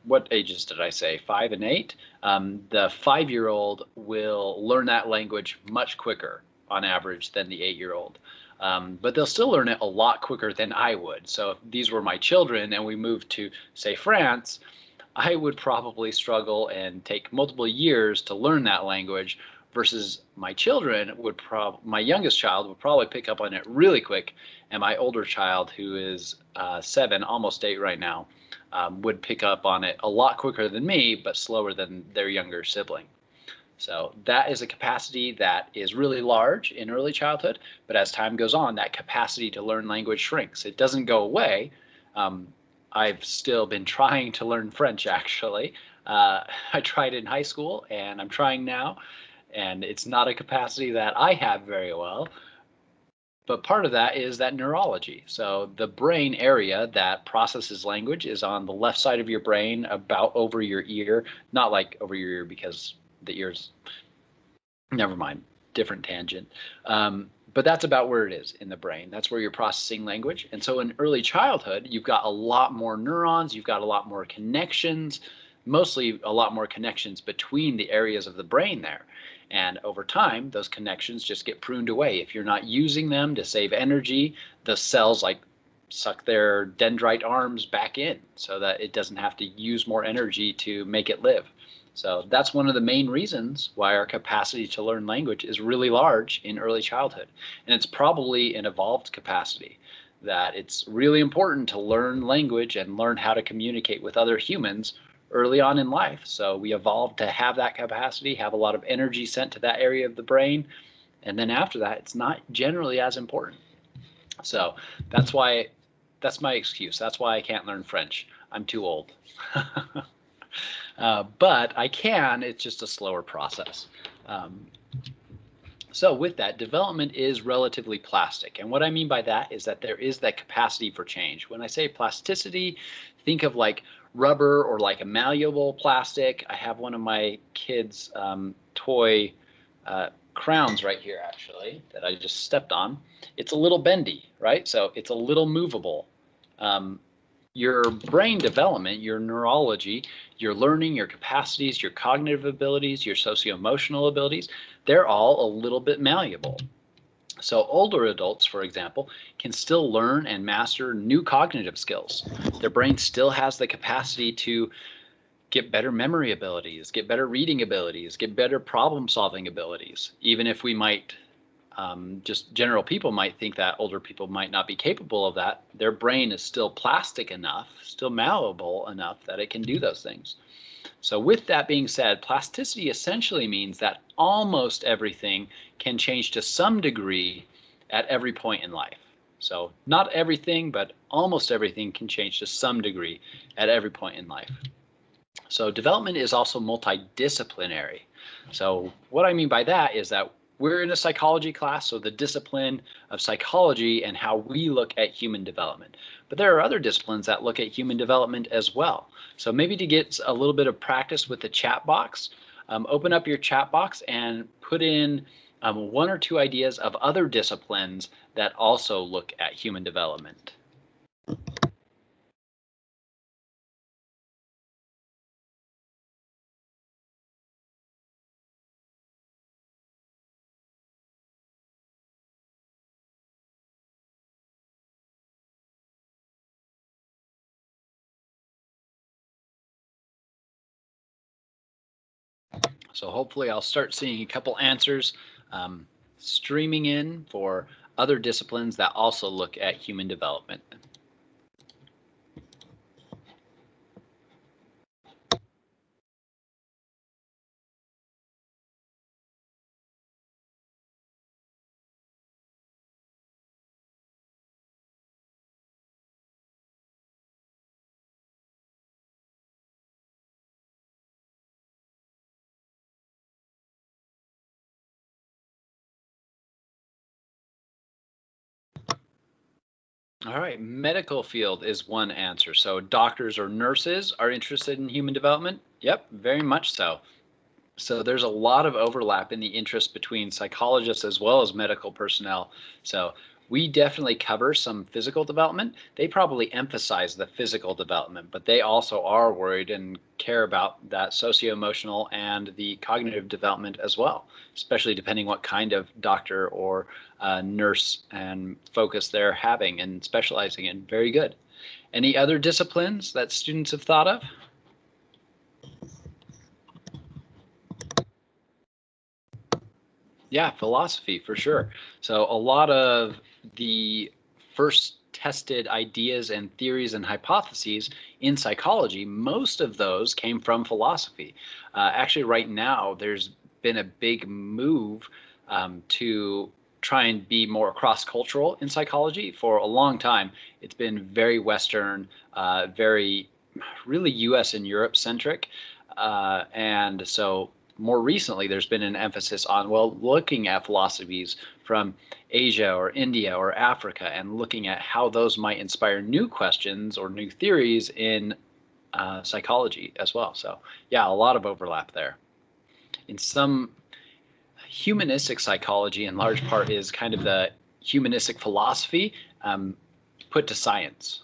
what ages did I say? 5 and 8? The 5-year-old will learn that language much quicker on average than the 8-year-old. But they'll still learn it a lot quicker than I would. So if these were my children and we moved to, say, France, I would probably struggle and take multiple years to learn that language versus my children my youngest child would probably pick up on it really quick, and my older child, who is 7, almost 8 right now, would pick up on it a lot quicker than me, but slower than their younger sibling. So that is a capacity that is really large in early childhood, but as time goes on, that capacity to learn language shrinks. It doesn't go away. I've still been trying to learn French, actually. I tried in high school, and I'm trying now, and it's not a capacity that I have very well. But part of that is that neurology. So the brain area that processes language is on the left side of your brain, about over your ear. Not like over your ear because the ear's, never mind, different tangent. But that's about where it is in the brain. That's where you're processing language. And so in early childhood, you've got a lot more neurons, you've got a lot more connections, mostly a lot more connections between the areas of the brain there. And over time, those connections just get pruned away. If you're not using them to save energy, the cells like suck their dendrite arms back in so that it doesn't have to use more energy to make it live. So that's one of the main reasons why our capacity to learn language is really large in early childhood. And it's probably an evolved capacity, that it's really important to learn language and learn how to communicate with other humans early on in life. So we evolved to have that capacity, have a lot of energy sent to that area of the brain. And then after that, it's not generally as important. So that's my excuse. That's why I can't learn French. I'm too old. But I can, it's just a slower process. So with that, development is relatively plastic. And what I mean by that is that there is that capacity for change. When I say plasticity, think of like rubber or like a malleable plastic. I have one of my kids' toy crowns right here, actually, that I just stepped on. It's a little bendy, right? So it's a little movable. Your brain development, your neurology, your learning, your capacities, your cognitive abilities, your socio-emotional abilities, they're all a little bit malleable. So older adults, for example, can still learn and master new cognitive skills. Their brain still has the capacity to get better memory abilities, get better reading abilities, get better problem solving abilities, even if we might just general people might think that older people might not be capable of that. Their brain is still plastic enough, still malleable enough that it can do those things. So with that being said, plasticity essentially means that almost everything can change to some degree at every point in life. So not everything, but almost everything can change to some degree at every point in life. So development is also multidisciplinary. So what I mean by that is that we're in a psychology class, so the discipline of psychology and how we look at human development. But there are other disciplines that look at human development as well. So maybe to get a little bit of practice with the chat box, open up your chat box and put in 1 or 2 ideas of other disciplines that also look at human development. So hopefully I'll start seeing a couple answers streaming in for other disciplines that also look at human development. All right, medical field is one answer. So doctors or nurses are interested in human development? Yep, very much so. So there's a lot of overlap in the interest between psychologists as well as medical personnel. So we definitely cover some physical development. They probably emphasize the physical development, but they also are worried and care about that socio-emotional and the cognitive development as well, especially depending what kind of doctor or nurse and focus they're having and specializing in. Very good. Any other disciplines that students have thought of? Yeah, philosophy for sure. So a lot of the first tested ideas and theories and hypotheses in psychology, most of those came from philosophy. Actually, right now, there's been a big move to try and be more cross-cultural in psychology. For a long time, it's been very Western, very really US and Europe centric. And so more recently, there's been an emphasis on, well, looking at philosophies from Asia or India or Africa and looking at how those might inspire new questions or new theories in psychology as well. So, yeah, a lot of overlap there. In some humanistic psychology, in large part, is kind of the humanistic philosophy put to science.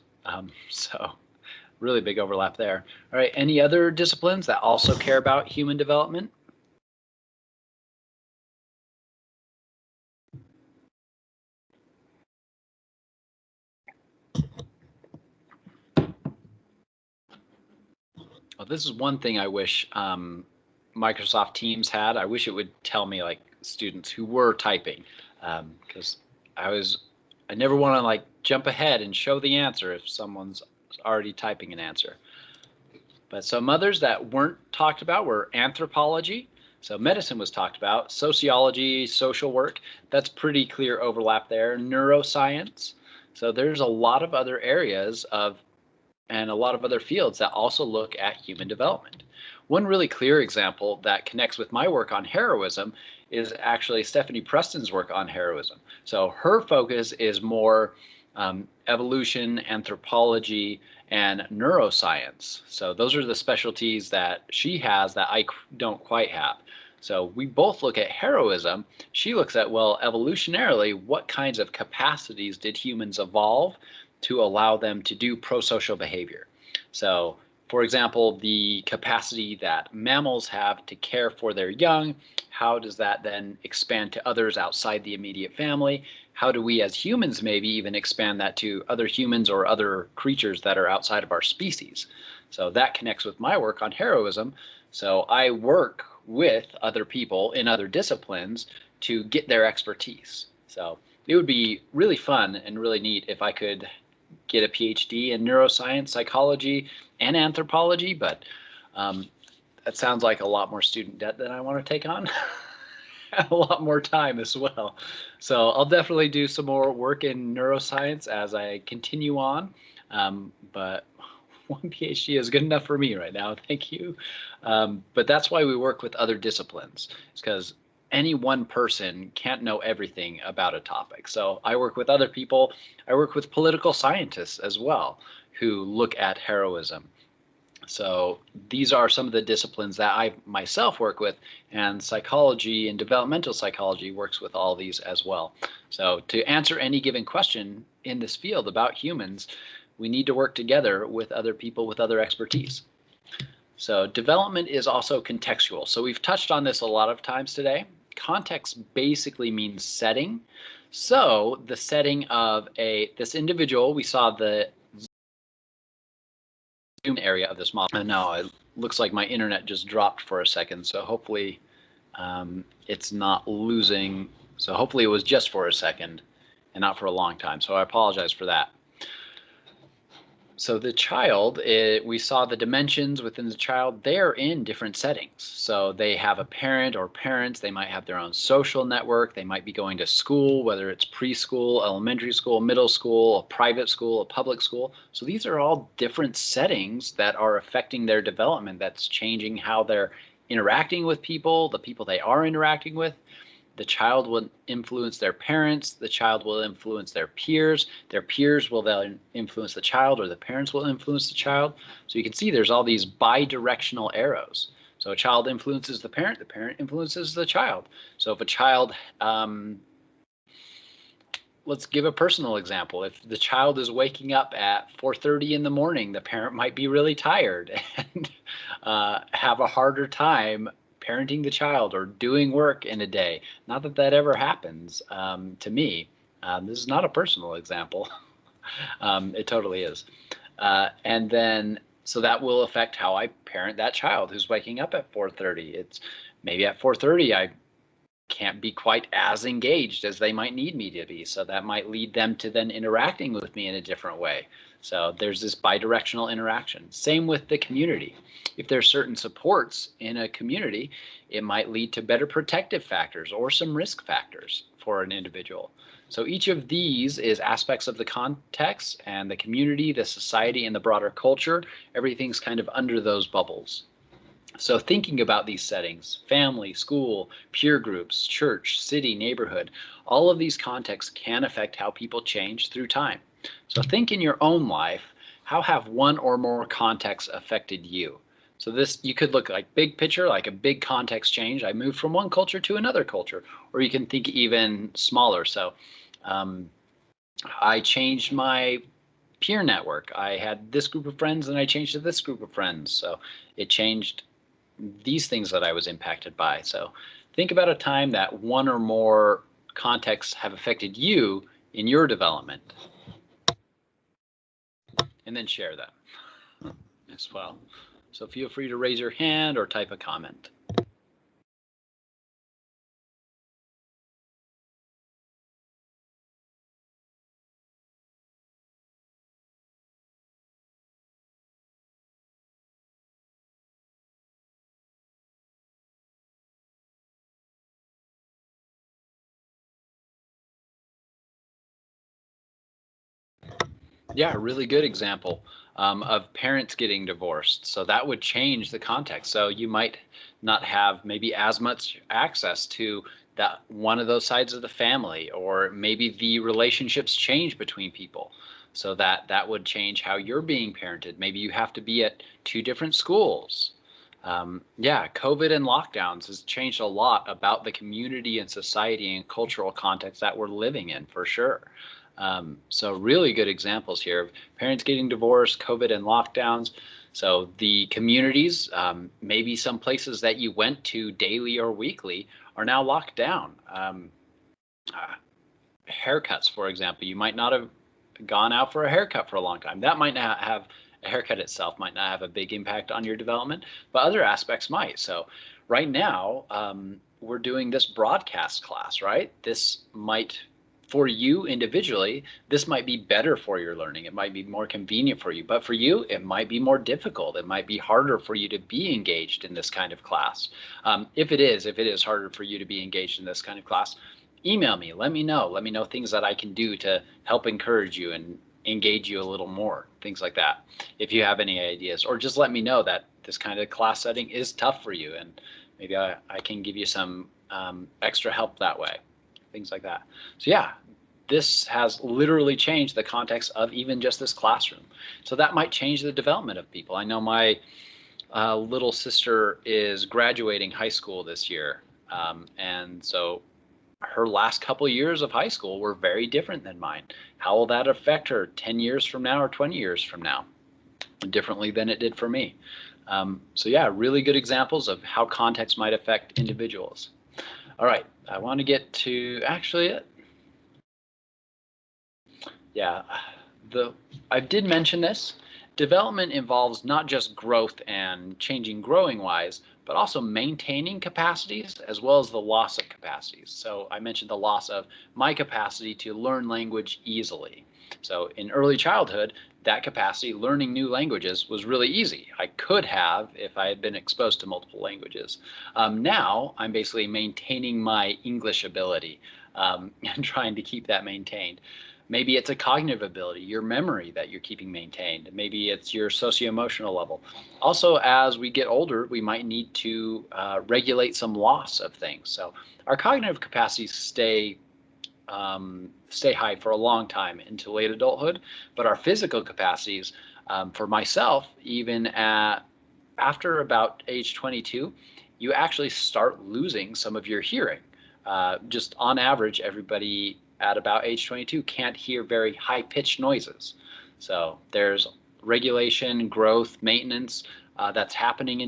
So, really big overlap there. All right, any other disciplines that also care about human development? Well, this is one thing I wish Microsoft Teams had. I wish it would tell me like students who were typing, because I never want to like jump ahead and show the answer if someone's already typing an answer. But some others that weren't talked about were anthropology. So medicine was talked about, sociology, social work. That's pretty clear overlap there. Neuroscience. So there's a lot of other areas of and a lot of other fields that also look at human development. One really clear example that connects with my work on heroism is actually Stephanie Preston's work on heroism. So her focus is more evolution, anthropology, and neuroscience. So those are the specialties that she has that I don't quite have. So we both look at heroism. She looks at, well, evolutionarily, what kinds of capacities did humans evolve to allow them to do pro-social behavior. So, for example, the capacity that mammals have to care for their young, how does that then expand to others outside the immediate family? How do we as humans maybe even expand that to other humans or other creatures that are outside of our species? So that connects with my work on heroism. So I work with other people in other disciplines to get their expertise. So it would be really fun and really neat if I could get a PhD in neuroscience, psychology, and anthropology, but that sounds like a lot more student debt than I want to take on. A lot more time as well. So I'll definitely do some more work in neuroscience as I continue on, but one PhD is good enough for me right now. Thank you. But that's why we work with other disciplines. It's because any one person can't know everything about a topic. So I work with other people. I work with political scientists as well who look at heroism. So these are some of the disciplines that I myself work with, and psychology and developmental psychology works with all these as well. So to answer any given question in this field about humans, we need to work together with other people with other expertise. So development is also contextual. So we've touched on this a lot of times today. Context basically means setting. So the setting of this individual, we saw the zoom area of this model. And now it looks like my internet just dropped for a second. So hopefully it's not losing. So hopefully it was just for a second and not for a long time. So I apologize for that. So the child, we saw the dimensions within the child, they're in different settings. So they have a parent or parents, they might have their own social network, they might be going to school, whether it's preschool, elementary school, middle school, a private school, a public school. So these are all different settings that are affecting their development, that's changing how they're interacting with people, the people they are interacting with. the child will influence their parents, the child will influence their peers will then influence the child, or the parents will influence the child. So you can see there's all these bi-directional arrows. So a child influences the parent influences the child. So if a child, let's give a personal example. If the child is waking up at 4:30 in the morning, the parent might be really tired and have a harder time parenting the child or doing work in a day. Not that that ever happens to me. This is not a personal example. It totally is. And then, so that will affect how I parent that child who's waking up at 4:30. It's maybe at 4:30, I can't be quite as engaged as they might need me to be. So that might lead them to then interacting with me in a different way. So there's this bidirectional interaction. Same with the community. If there's certain supports in a community, it might lead to better protective factors or some risk factors for an individual. So each of these is aspects of the context and the community, the society, and the broader culture. Everything's kind of under those bubbles. So thinking about these settings, family, school, peer groups, church, city, neighborhood, all of these contexts can affect how people change through time. So think in your own life, how have one or more contexts affected you? So this, you could look like big picture, like a big context change. I moved from one culture to another culture, or you can think even smaller. So I changed my peer network. I had this group of friends and I changed to this group of friends. So it changed these things that I was impacted by. So think about a time that one or more contexts have affected you in your development, and then share them as well. So feel free to raise your hand or type a comment. Yeah, a really good example of parents getting divorced. So that would change the context. So you might not have maybe as much access to that one of those sides of the family, or maybe the relationships change between people. So that would change how you're being parented. Maybe you have to be at two different schools. Yeah, COVID and lockdowns has changed a lot about the community and society and cultural context that we're living in, for sure. So really good examples here of parents getting divorced, COVID and lockdowns. So the communities, maybe some places that you went to daily or weekly are now locked down. Haircuts, for example, you might not have gone out for a haircut for a long time. That might not have, a haircut itself might not have a big impact on your development, but other aspects might. So right now, we're doing this broadcast class, right? This might, for you individually, this might be better for your learning. It might be more convenient for you, but for you, it might be more difficult. It might be harder for you to be engaged in this kind of class. If it is harder for you to be engaged in this kind of class, email me, let me know things that I can do to help encourage you and engage you a little more, things like that. If you have any ideas, or just let me know that this kind of class setting is tough for you, and maybe I can give you some extra help that way. Things like that. So yeah, this has literally changed the context of even just this classroom. So that might change the development of people. I know my little sister is graduating high school this year. And so her last couple years of high school were very different than mine. How will that affect her 10 years from now or 20 years from now? Differently than it did for me. So yeah, really good examples of how context might affect individuals. All right, I want to get to actually it. Yeah, I did mention this. Development involves not just growth and changing growing wise, but also maintaining capacities as well as the loss of capacities. So I mentioned the loss of my capacity to learn language easily. So in early childhood, that capacity, learning new languages, was really easy. I could have if I had been exposed to multiple languages. Now I'm basically maintaining my English ability and trying to keep that maintained. Maybe it's a cognitive ability, your memory that you're keeping maintained. Maybe it's your socio-emotional level. Also, as we get older, we might need to regulate some loss of things. So our cognitive capacities stay high for a long time into late adulthood, but our physical capacities, for myself, even after about age 22, you actually start losing some of your hearing. Just on average, everybody at about age 22 can't hear very high-pitched noises. So there's regulation, growth, maintenance that's happening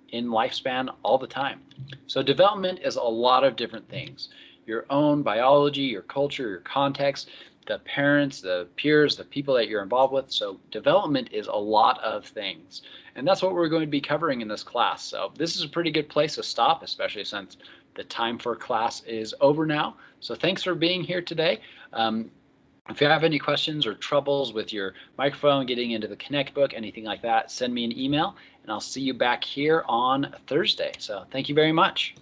in lifespan all the time. So development is a lot of different things. Your own biology, your culture, your context, the parents, the peers, the people that you're involved with. So development is a lot of things. And that's what we're going to be covering in this class. So this is a pretty good place to stop, especially since the time for class is over now. So thanks for being here today. If you have any questions or troubles with your microphone, getting into the Connect book, anything like that, send me an email and I'll see you back here on Thursday. So thank you very much.